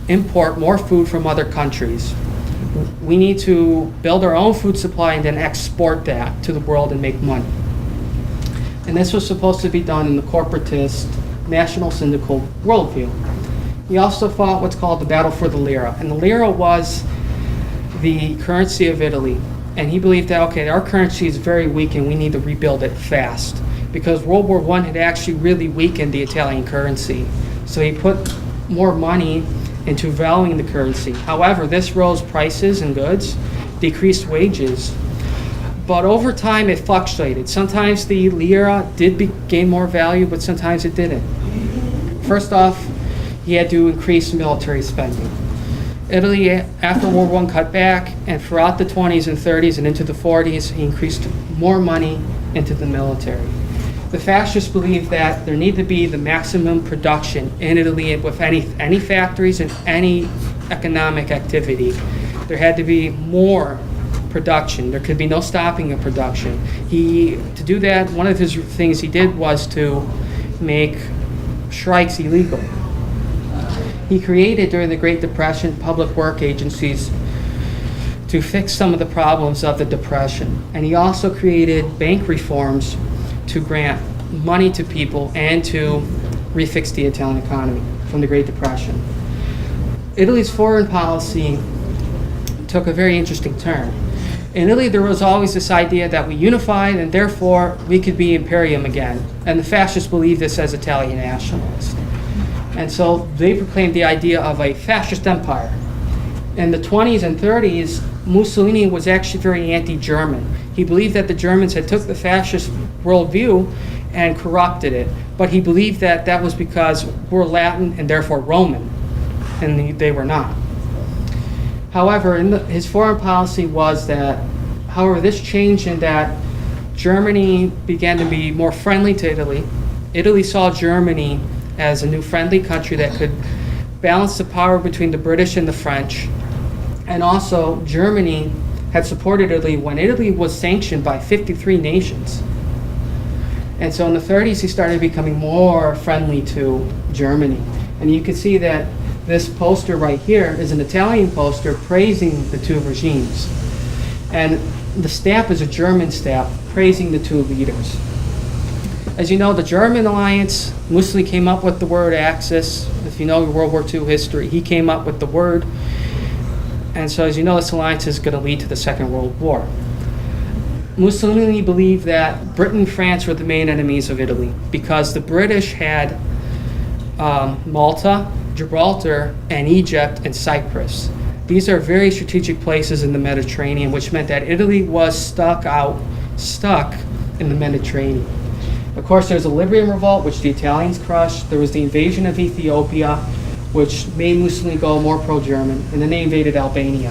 import more food from other countries. We need to build our own food supply and then export that to the world and make money. And this was supposed to be done in the corporatist, national syndical worldview. He also fought what's called the battle for the lira. And the lira was the currency of Italy. And he believed that, okay, our currency is very weak and we need to rebuild it fast. Because World War I had actually really weakened the Italian currency. So he put more money into valuing the currency. However, this rose prices and goods, decreased wages. But over time, it fluctuated. Sometimes the lira did gain more value, but sometimes it didn't. First off, he had to increase military spending. Italy, after World War I, cut back, and throughout the 20s and 30s and into the 40s, he increased more money into the military. The fascists believed that there needed to be the maximum production in Italy with any factories and any economic activity. There had to be more production. There could be no stopping of production. To do that, one of his things he did was to make strikes illegal. He created, during the Great Depression, public work agencies to fix some of the problems of the Depression. And he also created bank reforms to grant money to people and to refix the Italian economy from the Great Depression. Italy's foreign policy took a very interesting turn. In Italy, there was always this idea that we unified and therefore we could be imperium again. And the fascists believed this as Italian nationalists. And so they proclaimed the idea of a fascist empire. In the 20s and 30s, Mussolini was actually very anti-German. He believed that the Germans had took the fascist worldview and corrupted it. But he believed that that was because we're Latin and therefore Roman, and they were not. However, his foreign policy was that, however, this changed in that Germany began to be more friendly to Italy. Italy saw Germany as a new friendly country that could balance the power between the British and the French. And also, Germany had supported Italy when Italy was sanctioned by 53 nations. And so in the 30s, he started becoming more friendly to Germany. And you can see that this poster right here is an Italian poster praising the two regimes. And the stamp is a German stamp praising the two leaders. As you know, the German alliance, Mussolini came up with the word Axis. If you know World War II history, he came up with the word. And so as you know, this alliance is going to lead to the Second World War. Mussolini believed that Britain and France were the main enemies of Italy because the British had Malta, Gibraltar, and Egypt and Cyprus. These are very strategic places in the Mediterranean, which meant that Italy was stuck in the Mediterranean. Of course, there was a Libyan revolt, which the Italians crushed. There was the invasion of Ethiopia, which made Mussolini go more pro-German, and then they invaded Albania.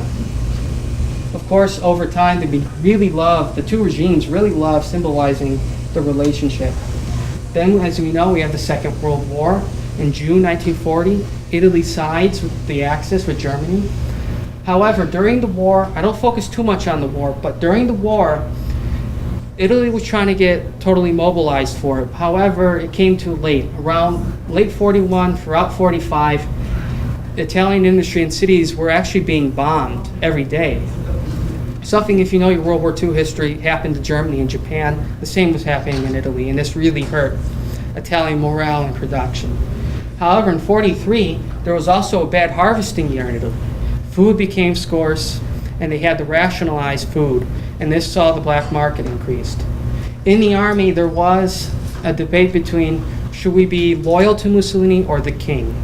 Of course, over time, the two regimes really loved symbolizing the relationship. Then, as we know, we have the Second World War. In June 1940, Italy sides with the Axis with Germany. However, during the war, I don't focus too much on the war, but during the war, Italy was trying to get totally mobilized for it. However, it came too late. Around late 41, throughout 45, Italian industry and cities were actually being bombed every day. Something, if you know your World War II history, happened to Germany and Japan. The same was happening in Italy, and this really hurt Italian morale and production. However, in 43, there was also a bad harvesting year in Italy. Food became scarce, and they had to rationalize food, and this saw the black market increased. In the army, there was a debate between should we be loyal to Mussolini or the king.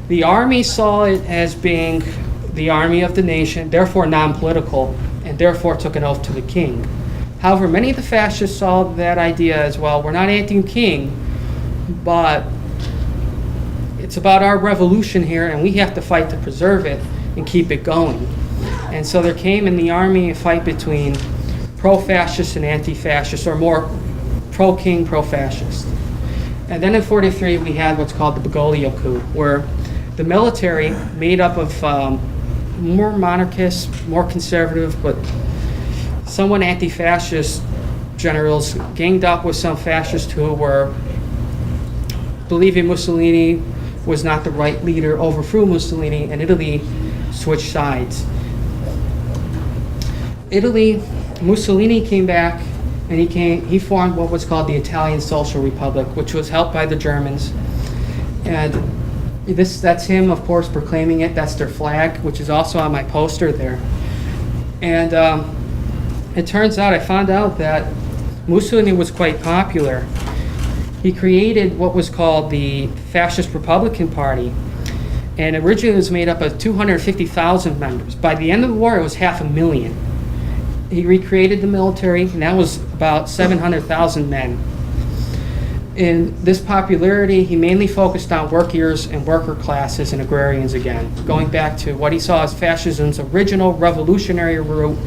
The army saw it as being the army of the nation, therefore non-political, and therefore took an oath to the king. However, many of the fascists saw that idea as well. We're not anti-king, but it's about our revolution here, and we have to fight to preserve it and keep it going. And so there came in the army a fight between pro-fascist and anti-fascist, or more pro-king, pro-fascist. And then in 43, we had what's called the Bergoglio coup, where the military, made up of more monarchists, more conservative, but somewhat anti-fascist generals, ganged up with some fascists who were believing Mussolini was not the right leader, overthrew Mussolini, and Italy switched sides. Mussolini came back, and he formed what was called the Italian Social Republic, which was helped by the Germans. And that's him, of course, proclaiming it. That's their flag, which is also on my poster there. And it turns out, I found out that Mussolini was quite popular. He created what was called the Fascist Republican Party, and originally it was made up of 250,000 members. By the end of the war, it was 500,000. He recreated the military, and that was about 700,000 men. In this popularity, he mainly focused on workers and worker classes and agrarians again, going back to what he saw as fascism's original revolutionary route,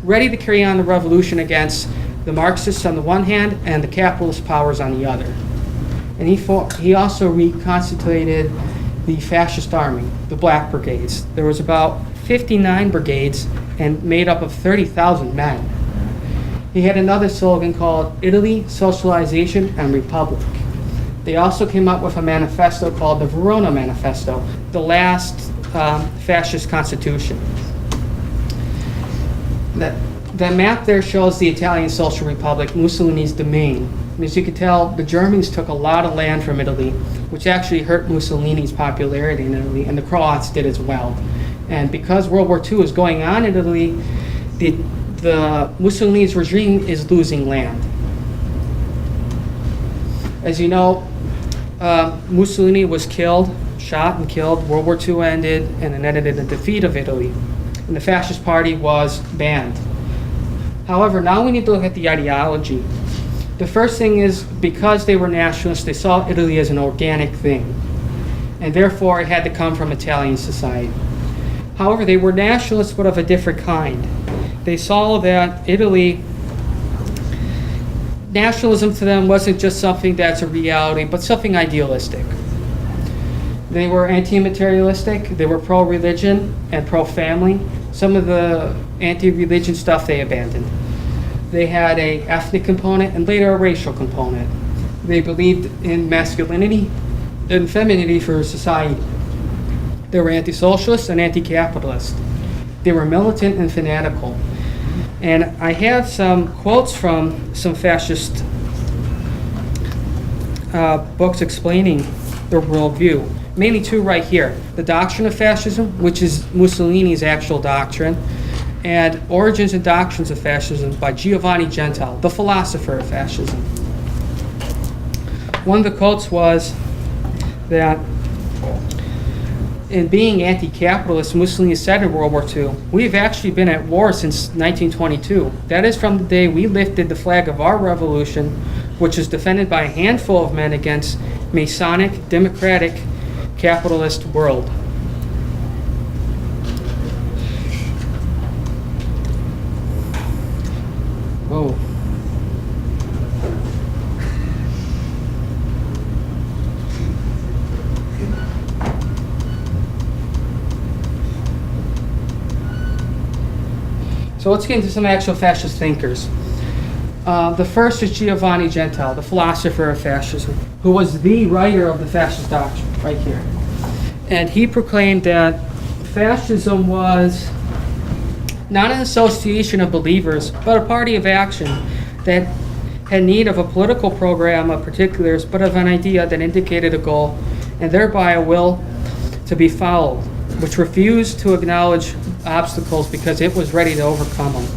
ready to carry on the revolution against the Marxists on the one hand and the capitalist powers on the other. And he also reconstituted the fascist army, the Black Brigades. There was about 59 brigades and made up of 30,000 men. He had another slogan called Italy, Socialization, and Republic. They also came up with a manifesto called the Verona Manifesto, the last fascist constitution. That map there shows the Italian Social Republic, Mussolini's domain. And as you can tell, the Germans took a lot of land from Italy, which actually hurt Mussolini's popularity in Italy, and the Croats did as well. And because World War II is going on in Italy, the Mussolini's regime is losing land. As you know, Mussolini was shot and killed. World War II ended, and it ended in the defeat of Italy. And the Fascist Party was banned. However, now we need to look at the ideology. The first thing is, because they were nationalists, they saw Italy as an organic thing, and therefore it had to come from Italian society. However, they were nationalists, but of a different kind. They saw that nationalism to them wasn't just something that's a reality, but something idealistic. They were anti-materialistic, they were pro-religion and pro-family. Some of the anti-religion stuff they abandoned. They had an ethnic component and later a racial component. They believed in masculinity and femininity for society. They were anti-socialist and anti-capitalist. They were militant and fanatical. And I have some quotes from some fascist books explaining their worldview. Mainly two right here. The Doctrine of Fascism, which is Mussolini's actual doctrine, and Origins and Doctrines of Fascism by Giovanni Gentile, the philosopher of fascism. One of the quotes was that in being anti-capitalist, Mussolini said in World War II, "We've actually been at war since 1922. That is from the day we lifted the flag of our revolution, which is defended by a handful of men against Masonic, democratic, capitalist world." Oh. So let's get into some actual fascist thinkers. The first is Giovanni Gentile, the philosopher of fascism, who was the writer of the fascist doctrine, right here. And he proclaimed that fascism was not an association of believers, but a party of action that had need of a political program of particulars, but of an idea that indicated a goal, and thereby a will to be followed, which refused to acknowledge obstacles because it was ready to overcome them.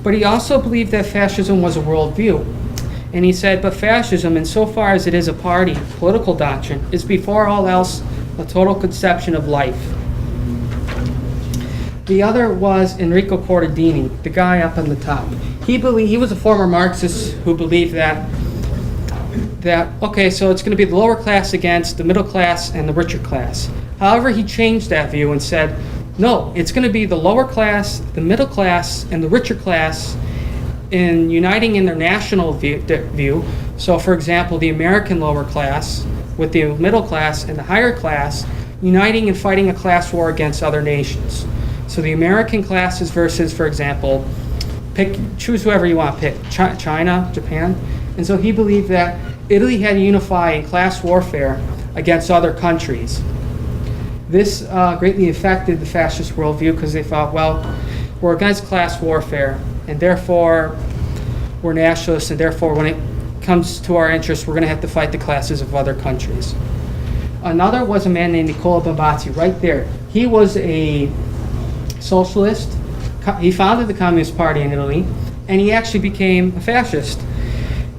But he also believed that fascism was a worldview. And he said, but fascism, insofar as it is a party, political doctrine, is before all else a total conception of life. The other was Enrico Corradini, the guy up on the top. He was a former Marxist who believed that okay, so it's going to be the lower class against the middle class and the richer class. However, he changed that view and said, no, it's going to be the lower class, the middle class, and the richer class in uniting in their national view. So, for example, the American lower class with the middle class and the higher class uniting and fighting a class war against other nations. So the American classes versus, for example, choose whoever you want to pick, China, Japan. And so he believed that Italy had to unify in class warfare against other countries. This greatly affected the fascist worldview because they thought, well, we're against class warfare, and therefore we're nationalists, and therefore when it comes to our interests, we're going to have to fight the classes of other countries. Another was a man named Nicola Bombazzi, right there. He was a socialist. He founded the Communist Party in Italy, and he actually became a fascist.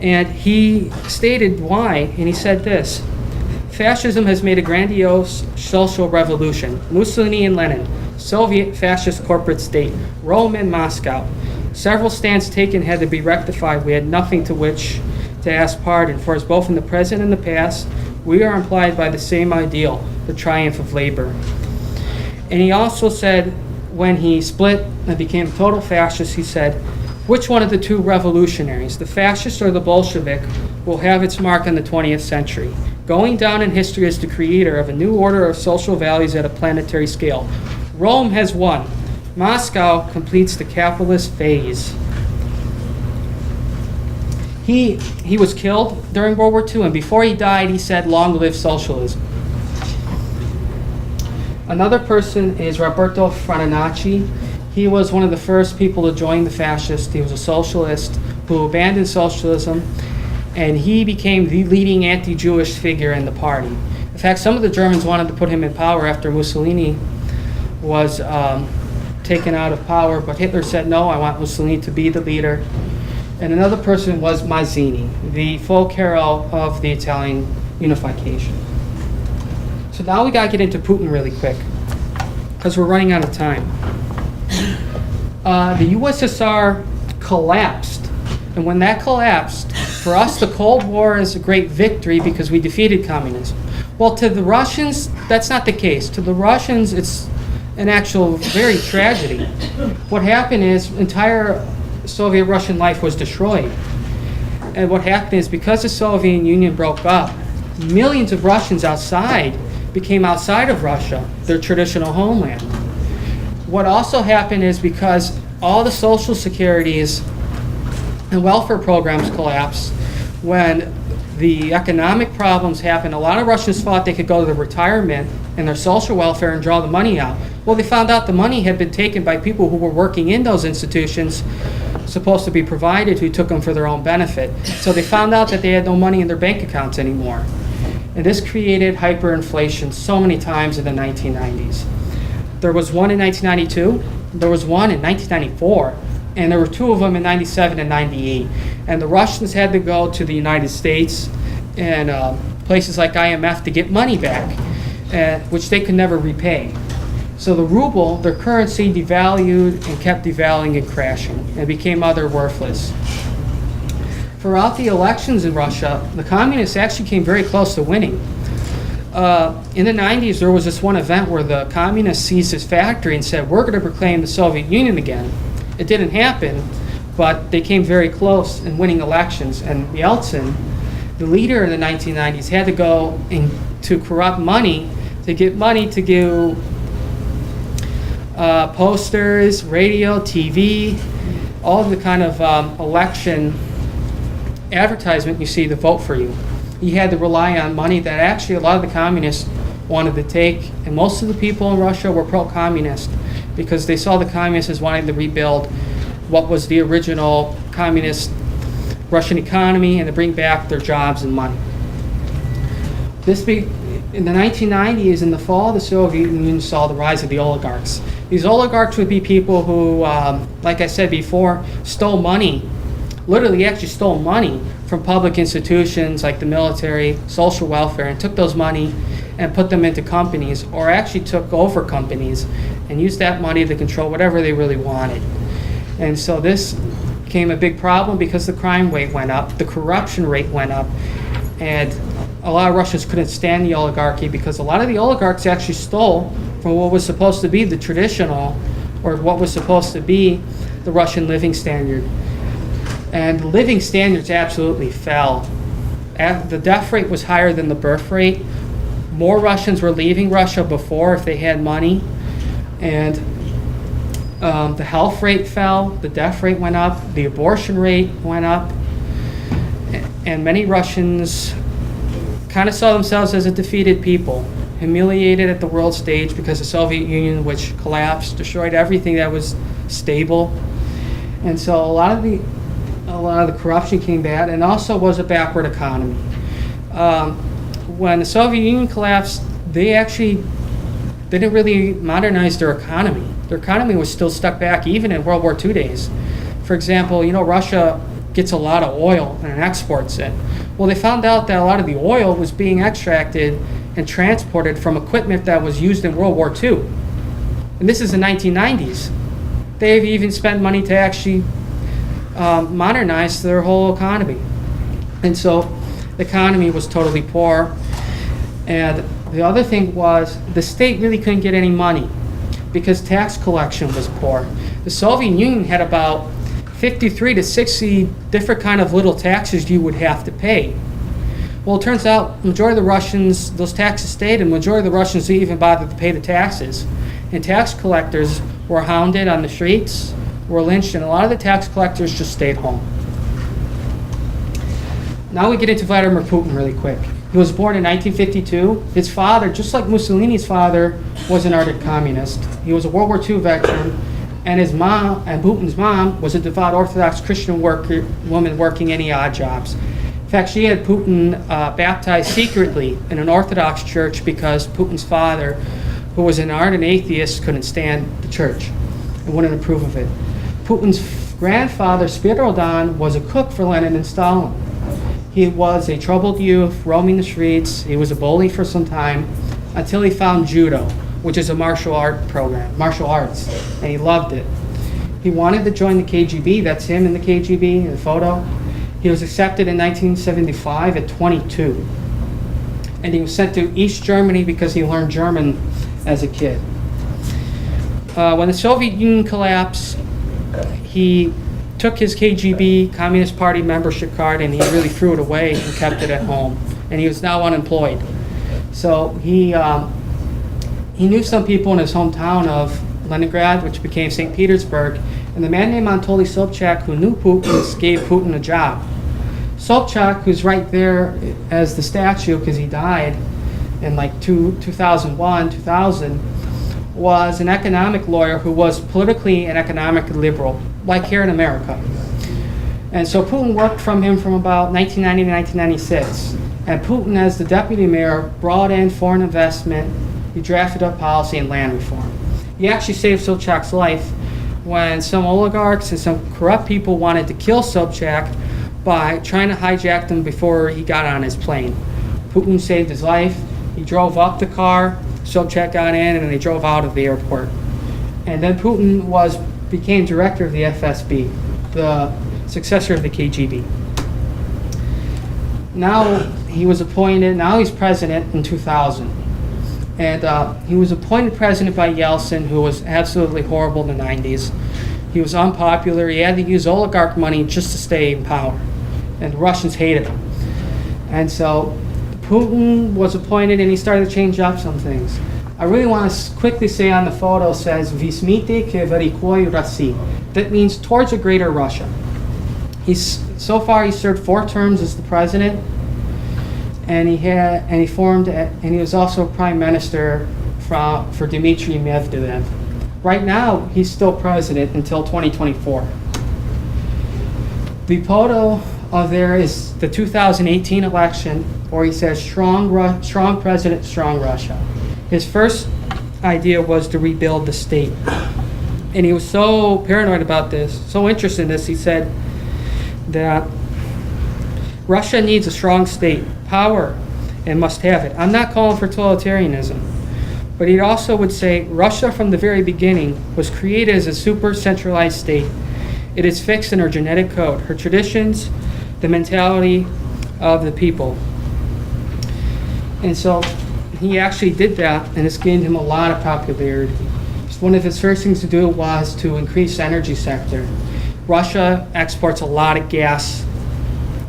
And he stated why, and he said this: fascism has made a grandiose social revolution. Mussolini and Lenin, Soviet fascist corporate state, Rome and Moscow. Several stands taken had to be rectified. We had nothing to which to ask pardon, for as both in the present and the past, we are implied by the same ideal, the triumph of labor. And he also said, when he split and became a total fascist, he said, which one of the two revolutionaries, the fascist or the Bolshevik, will have its mark in the 20th century, going down in history as the creator of a new order of social values at a planetary scale. Rome has won. Moscow completes the capitalist phase. He was killed during World War II, and before he died, he said, long live socialism. Another person is Roberto Frontinacci. He was one of the first people to join the fascists. He was a socialist who abandoned socialism, and he became the leading anti-Jewish figure in the party. In fact, some of the Germans wanted to put him in power after Mussolini was taken out of power, but Hitler said, no, I want Mussolini to be the leader. And another person was Mazzini, the folk hero of the Italian unification. So now we got to get into Putin really quick, because we're running out of time. The USSR collapsed, and when that collapsed, for us the Cold War is a great victory because we defeated communism. Well, to the Russians, that's not the case. To the Russians, it's an actual very tragedy. What happened is entire Soviet Russian life was destroyed. And what happened is because the Soviet Union broke up, millions of Russians became outside of Russia, their traditional homeland. What also happened is because all the social securities and welfare programs collapsed, when the economic problems happened, a lot of Russians thought they could go to the retirement and their social welfare and draw the money out. Well, they found out the money had been taken by people who were working in those institutions, supposed to be provided, who took them for their own benefit. So they found out that they had no money in their bank accounts anymore. And this created hyperinflation so many times in the 1990s. There was one in 1992, there was one in 1994, and there were two of them in 97 and 98. And the Russians had to go to the United States and places like IMF to get money back, which they could never repay. So the ruble, their currency, devalued and kept devaluing and crashing and became other worthless. Throughout the elections in Russia, the communists actually came very close to winning. In the 90s, there was this one event where the communists seized this factory and said, we're going to proclaim the Soviet Union again. It didn't happen, but they came very close in winning elections. And Yeltsin, the leader in the 1990s, had to go to corrupt money to get money to do posters, radio, TV, all of the kind of election advertisement you see to vote for you. He had to rely on money that actually a lot of the communists wanted to take, and most of the people in Russia were pro-communist because they saw the communists as wanting to rebuild what was the original communist Russian economy and to bring back their jobs and money. In the 1990s, in the fall of the Soviet Union, saw the rise of the oligarchs. These oligarchs would be people who, like I said before, stole money, literally actually stole money from public institutions like the military, social welfare, and took those money and put them into companies, or actually took over companies and used that money to control whatever they really wanted. And so this became a big problem because the crime rate went up, the corruption rate went up, and a lot of Russians couldn't stand the oligarchy because a lot of the oligarchs actually stole from what was supposed to be the traditional, or what was supposed to be the Russian living standard. And the living standards absolutely fell. The death rate was higher than the birth rate. More Russians were leaving Russia before if they had money. And the health rate fell, the death rate went up, the abortion rate went up. And many Russians kind of saw themselves as a defeated people, humiliated at the world stage because the Soviet Union, which collapsed, destroyed everything that was stable. And so a lot of the corruption came back, and also was a backward economy. When the Soviet Union collapsed, they didn't really modernize their economy. Their economy was still stuck back even in World War II days. For example, Russia gets a lot of oil and exports it. Well, they found out that a lot of the oil was being extracted and transported from equipment that was used in World War II. And this is the 1990s. They've even spent money to actually modernize their whole economy. And so the economy was totally poor. And the other thing was the state really couldn't get any money because tax collection was poor. The Soviet Union had about 53 to 60 different kind of little taxes you would have to pay. Well, it turns out the majority of the Russians, those taxes stayed, and the majority of the Russians didn't even bother to pay the taxes. And tax collectors were hounded on the streets, were lynched, and a lot of the tax collectors just stayed home. Now we get into Vladimir Putin really quick. He was born in 1952. His father, just like Mussolini's father, was an ardent communist. He was a World War II veteran, and his mom, and Putin's mom, was a devout Orthodox Christian woman working any odd jobs. In fact, she had Putin baptized secretly in an Orthodox church because Putin's father, who was an ardent atheist, couldn't stand the church and wouldn't approve of it. Putin's grandfather, Spiridon, was a cook for Lenin and Stalin. He was a troubled youth, roaming the streets. He was a bully for some time until he found judo, which is a martial arts, and he loved it. He wanted to join the KGB. That's him in the KGB in the photo. He was accepted in 1975 at 22. And he was sent to East Germany because he learned German as a kid. When the Soviet Union collapsed, he took his KGB Communist Party membership card and he really threw it away and kept it at home. And he was now unemployed. So he knew some people in his hometown of Leningrad, which became St. Petersburg, and the man named Anatoly Sobchak, who knew Putin, gave Putin a job. Sobchak, who's right there as the statue because he died in like 2001, 2000, was an economic lawyer who was politically and economically liberal, like here in America. And so Putin worked from him from about 1990 to 1996. And Putin, as the deputy mayor, brought in foreign investment. He drafted up policy and land reform. He actually saved Sobchak's life when some oligarchs and some corrupt people wanted to kill Sobchak by trying to hijack him before he got on his plane. Putin saved his life. He drove up the car, Sobchak got in, and they drove out of the airport. And then Putin became director of the FSB, the successor of the KGB. Now he's president in 2000. And he was appointed president by Yeltsin, who was absolutely horrible in the 90s. He was unpopular. He had to use oligarch money just to stay in power. And the Russians hated him. And so Putin was appointed, and he started to change up some things. I really want to quickly say on the photo says, Vismite ke velikoi Russi. That means towards a greater Russia. So far he's served 4 terms as the president, and he was also prime minister for Dmitry Medvedev. Right now he's still president until 2024. The photo of there is the 2018 election, where he says strong president, strong Russia. His first idea was to rebuild the state. And he was so paranoid about this, so interested in this, he said that Russia needs a strong state, power, and must have it. I'm not calling for totalitarianism, but he also would say Russia from the very beginning was created as a super centralized state. It is fixed in her genetic code, her traditions, the mentality of the people. And so he actually did that, and it's gained him a lot of popularity. One of his first things to do was to increase the energy sector. Russia exports a lot of gas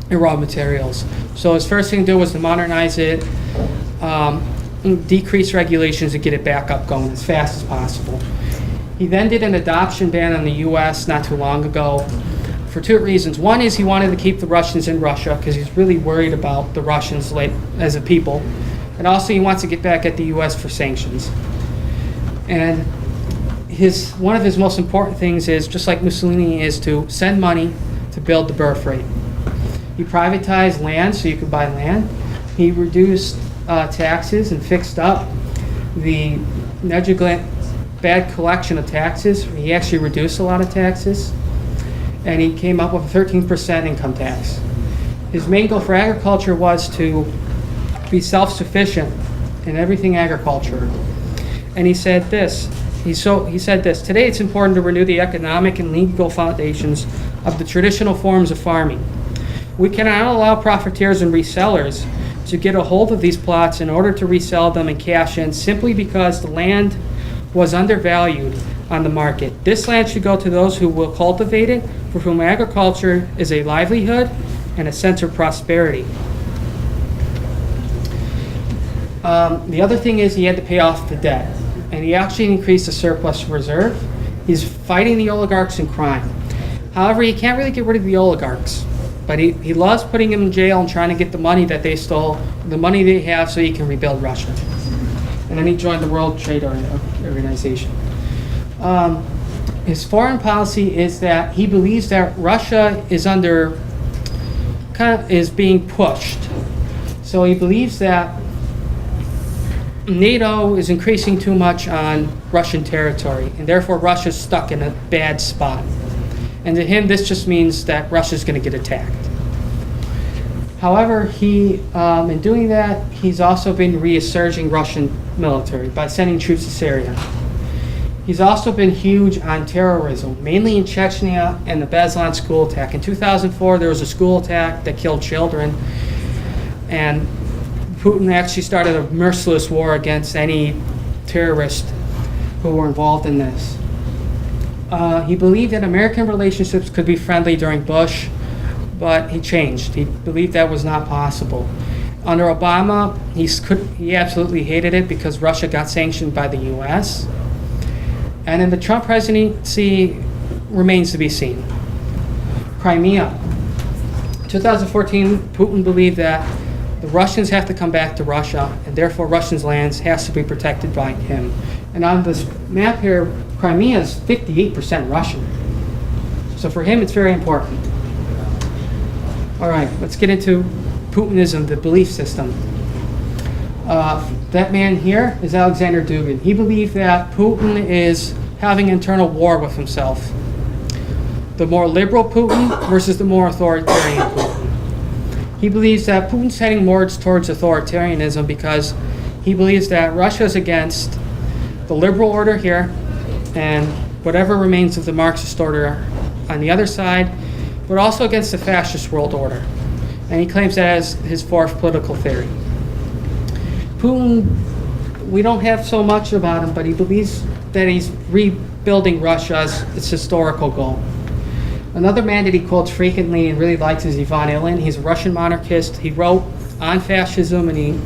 and raw materials. So his first thing to do was to modernize it, decrease regulations, and get it back up going as fast as possible. He then did an adoption ban on the U.S. not too long ago for 2 reasons. One is he wanted to keep the Russians in Russia because he's really worried about the Russians as a people. And also he wants to get back at the U.S. for sanctions. And one of his most important things is, just like Mussolini, is to send money to build the birth rate. He privatized land so you could buy land. He reduced taxes and fixed up the negligent, bad collection of taxes. He actually reduced a lot of taxes. And he came up with a 13% income tax. His main goal for agriculture was to be self-sufficient in everything agriculture. And he said this. He said this: today it's important to renew the economic and legal foundations of the traditional forms of farming. We cannot allow profiteers and resellers to get a hold of these plots in order to resell them and cash in simply because the land was undervalued on the market. This land should go to those who will cultivate it, for whom agriculture is a livelihood and a sense of prosperity. The other thing is he had to pay off the debt. And he actually increased the surplus reserve. He's fighting the oligarchs in crime. However, he can't really get rid of the oligarchs. But he loves putting them in jail and trying to get the money that they stole, the money they have, so he can rebuild Russia. And then he joined the World Trade Organization. His foreign policy is that he believes that Russia is is being pushed. So he believes that NATO is increasing too much on Russian territory, and therefore Russia's stuck in a bad spot. And to him, this just means that Russia's going to get attacked. However, in doing that, he's also been resurging Russian military by sending troops to Syria. He's also been huge on terrorism, mainly in Chechnya and the Beslan school attack. In 2004, there was a school attack that killed children, and Putin actually started a merciless war against any terrorists who were involved in this. He believed that American relationships could be friendly during Bush, but he changed. He believed that was not possible. Under Obama, he absolutely hated it because Russia got sanctioned by the U.S. And in the Trump presidency, remains to be seen. Crimea. 2014, Putin believed that the Russians have to come back to Russia, and therefore Russians' lands has to be protected by him. And on this map here, Crimea is 58% Russian. So for him, it's very important. All right, let's get into Putinism, the belief system. That man here is Alexander Dugin. He believed that Putin is having internal war with himself. The more liberal Putin versus the more authoritarian Putin. He believes that Putin's heading more towards authoritarianism because he believes that Russia is against the liberal order here and whatever remains of the Marxist order on the other side, but also against the fascist world order. And he claims that as his fourth political theory. Putin, we don't have so much about him, but he believes that he's rebuilding Russia as its historical goal. Another man that he quotes frequently and really likes is Ivan Ilyin. He's a Russian monarchist. He wrote on fascism, and he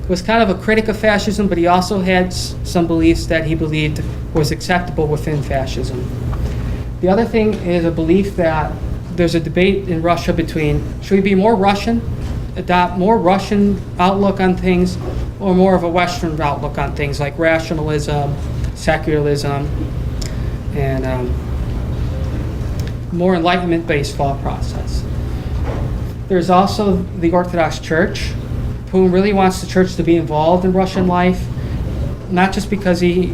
was kind of a critic of fascism, but he also had some beliefs that he believed was acceptable within fascism. The other thing is a belief that there's a debate in Russia between should we be more Russian, adopt more Russian outlook on things, or more of a Western outlook on things like rationalism, secularism, and more Enlightenment-based thought process. There's also the Orthodox Church, who really wants the church to be involved in Russian life, not just because he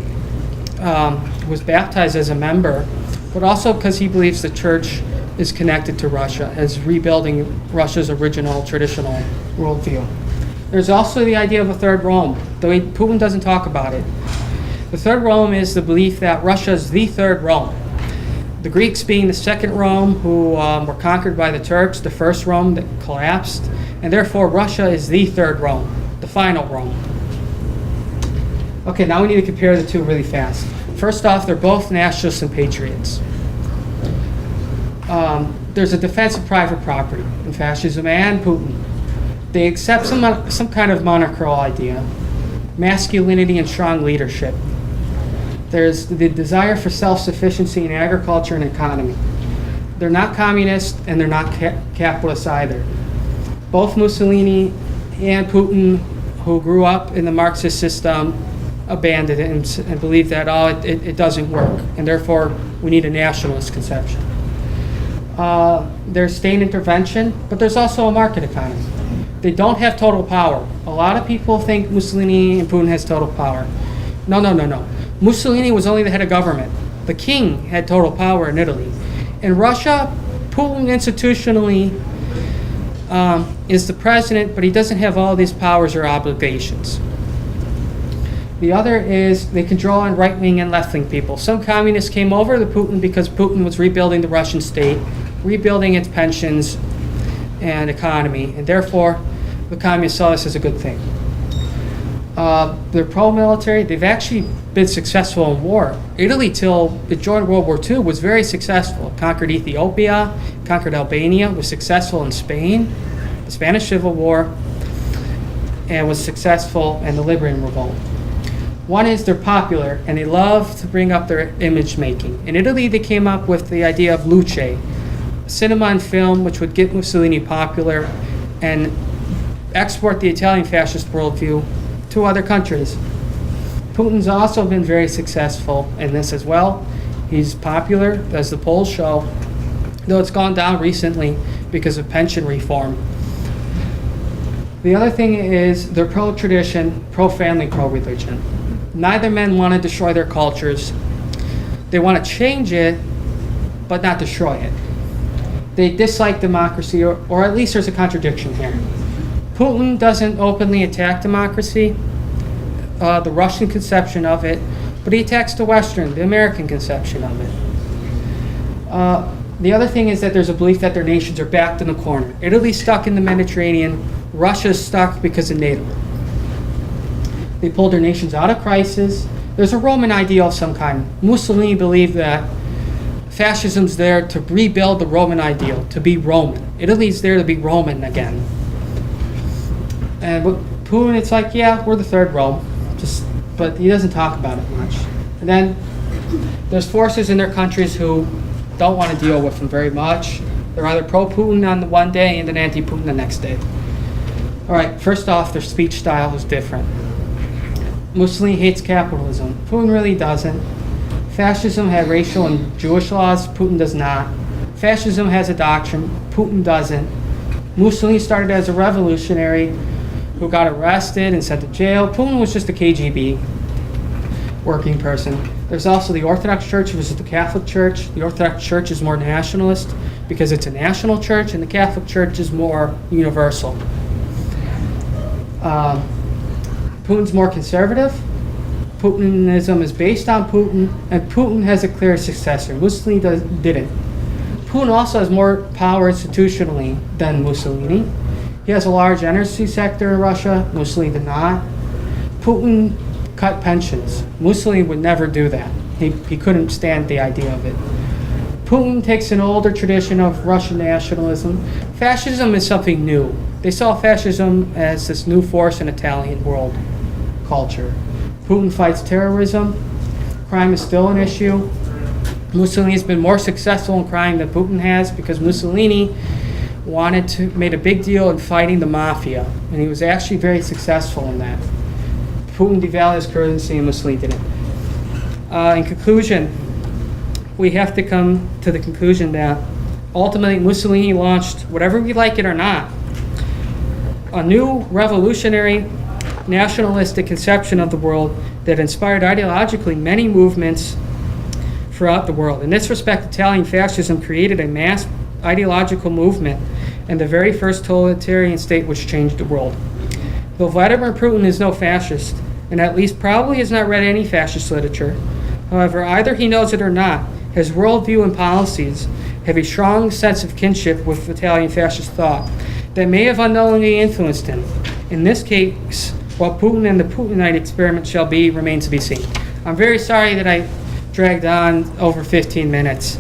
was baptized as a member, but also because he believes the church is connected to Russia, as rebuilding Russia's original traditional worldview. There's also the idea of a third Rome, though Putin doesn't talk about it. The third Rome is the belief that Russia is the third Rome. The Greeks being the second Rome, who were conquered by the Turks, the first Rome that collapsed, and therefore Russia is the third Rome, the final Rome. Okay, now we need to compare the two really fast. First off, they're both nationalists and patriots. There's a defense of private property in fascism and Putin. They accept some kind of monarchical idea, masculinity and strong leadership. There's the desire for self-sufficiency in agriculture and economy. They're not communist and they're not capitalist either. Both Mussolini and Putin, who grew up in the Marxist system, abandoned it and believed that it doesn't work, and therefore we need a nationalist conception. There's state intervention, but there's also a market economy. They don't have total power. A lot of people think Mussolini and Putin has total power. No. Mussolini was only the head of government. The king had total power in Italy. In Russia, Putin institutionally is the president, but he doesn't have all these powers or obligations. The other is they control on right-wing and left-wing people. Some communists came over to Putin because Putin was rebuilding the Russian state, rebuilding its pensions and economy, and therefore the communists saw this as a good thing. They're pro-military. They've actually been successful in war. Italy, till it joined World War II, was very successful. Conquered Ethiopia, conquered Albania, was successful in Spain, the Spanish Civil War, and was successful in the Libyan Revolt. One is they're popular, and they love to bring up their image making. In Italy, they came up with the idea of luce, cinema and film, which would get Mussolini popular and export the Italian fascist worldview to other countries. Putin's also been very successful in this as well. He's popular, as the polls show, though it's gone down recently because of pension reform. The other thing is they're pro-tradition, pro-family, pro-religion. Neither men want to destroy their cultures. They want to change it, but not destroy it. They dislike democracy, or at least there's a contradiction here. Putin doesn't openly attack democracy, the Russian conception of it, but he attacks the Western, the American conception of it. The other thing is that there's a belief that their nations are backed in the corner. Italy's stuck in the Mediterranean, Russia's stuck because of NATO. They pulled their nations out of crisis. There's a Roman ideal of some kind. Mussolini believed that fascism's there to rebuild the Roman ideal, to be Roman. Italy's there to be Roman again. And with Putin, it's like, yeah, we're the third Rome, but he doesn't talk about it much. And then there's forces in their countries who don't want to deal with him very much. They're either pro-Putin on the one day and then anti-Putin the next day. All right, first off, their speech style is different. Mussolini hates capitalism. Putin really doesn't. Fascism had racial and Jewish laws. Putin does not. Fascism has a doctrine. Putin doesn't. Mussolini started as a revolutionary who got arrested and sent to jail. Putin was just a KGB working person. There's also the Orthodox Church versus the Catholic Church. The Orthodox Church is more nationalist because it's a national church, and the Catholic Church is more universal. Putin's more conservative. Putinism is based on Putin, and Putin has a clear successor. Mussolini didn't. Putin also has more power institutionally than Mussolini. He has a large energy sector in Russia. Mussolini did not. Putin cut pensions. Mussolini would never do that. He couldn't stand the idea of it. Putin takes an older tradition of Russian nationalism. Fascism is something new. They saw fascism as this new force in Italian world culture. Putin fights terrorism. Crime is still an issue. Mussolini has been more successful in crime than Putin has because Mussolini made a big deal in fighting the mafia, and he was actually very successful in that. Putin devalued his currency and Mussolini didn't. In conclusion, we have to come to the conclusion that ultimately Mussolini launched, whatever we like it or not, a new revolutionary nationalistic conception of the world that inspired ideologically many movements throughout the world. In this respect, Italian fascism created a mass ideological movement and the very first totalitarian state which changed the world. Though Vladimir Putin is no fascist, and at least probably has not read any fascist literature, however, either he knows it or not, his worldview and policies have a strong sense of kinship with Italian fascist thought that may have unknowingly influenced him. In this case, what Putin and the Putinite experiment shall be remains to be seen. I'm very sorry that I dragged on over 15 minutes.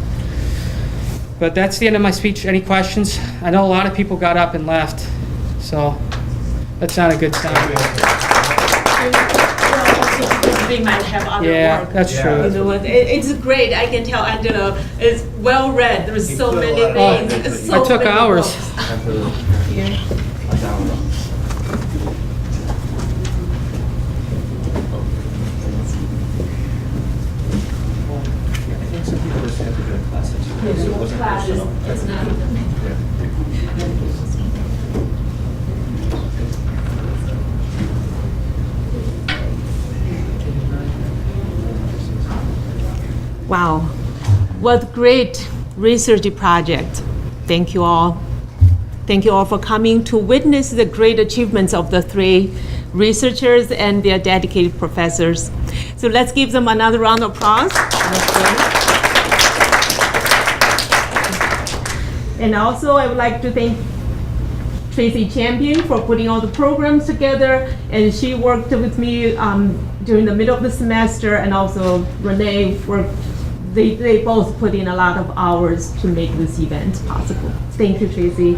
But that's the end of my speech. Any questions? I know a lot of people got up and left, so that's not a good sign. They might have other Yeah, work. that's true. You know what? It's great. I can tell Angela is well read. There's so many things. It's so I took many hours. books. Yeah. Wow, what great research project. Thank you all. Thank you all for coming to witness the great achievements of the three researchers and their dedicated professors. So let's give them another round of applause. And also I would like to thank Tracy Champion for putting all the programs together, and she worked with me during the middle of the semester, and also Renee worked. They both put in a lot of hours to make this event possible. Thank you, Tracy.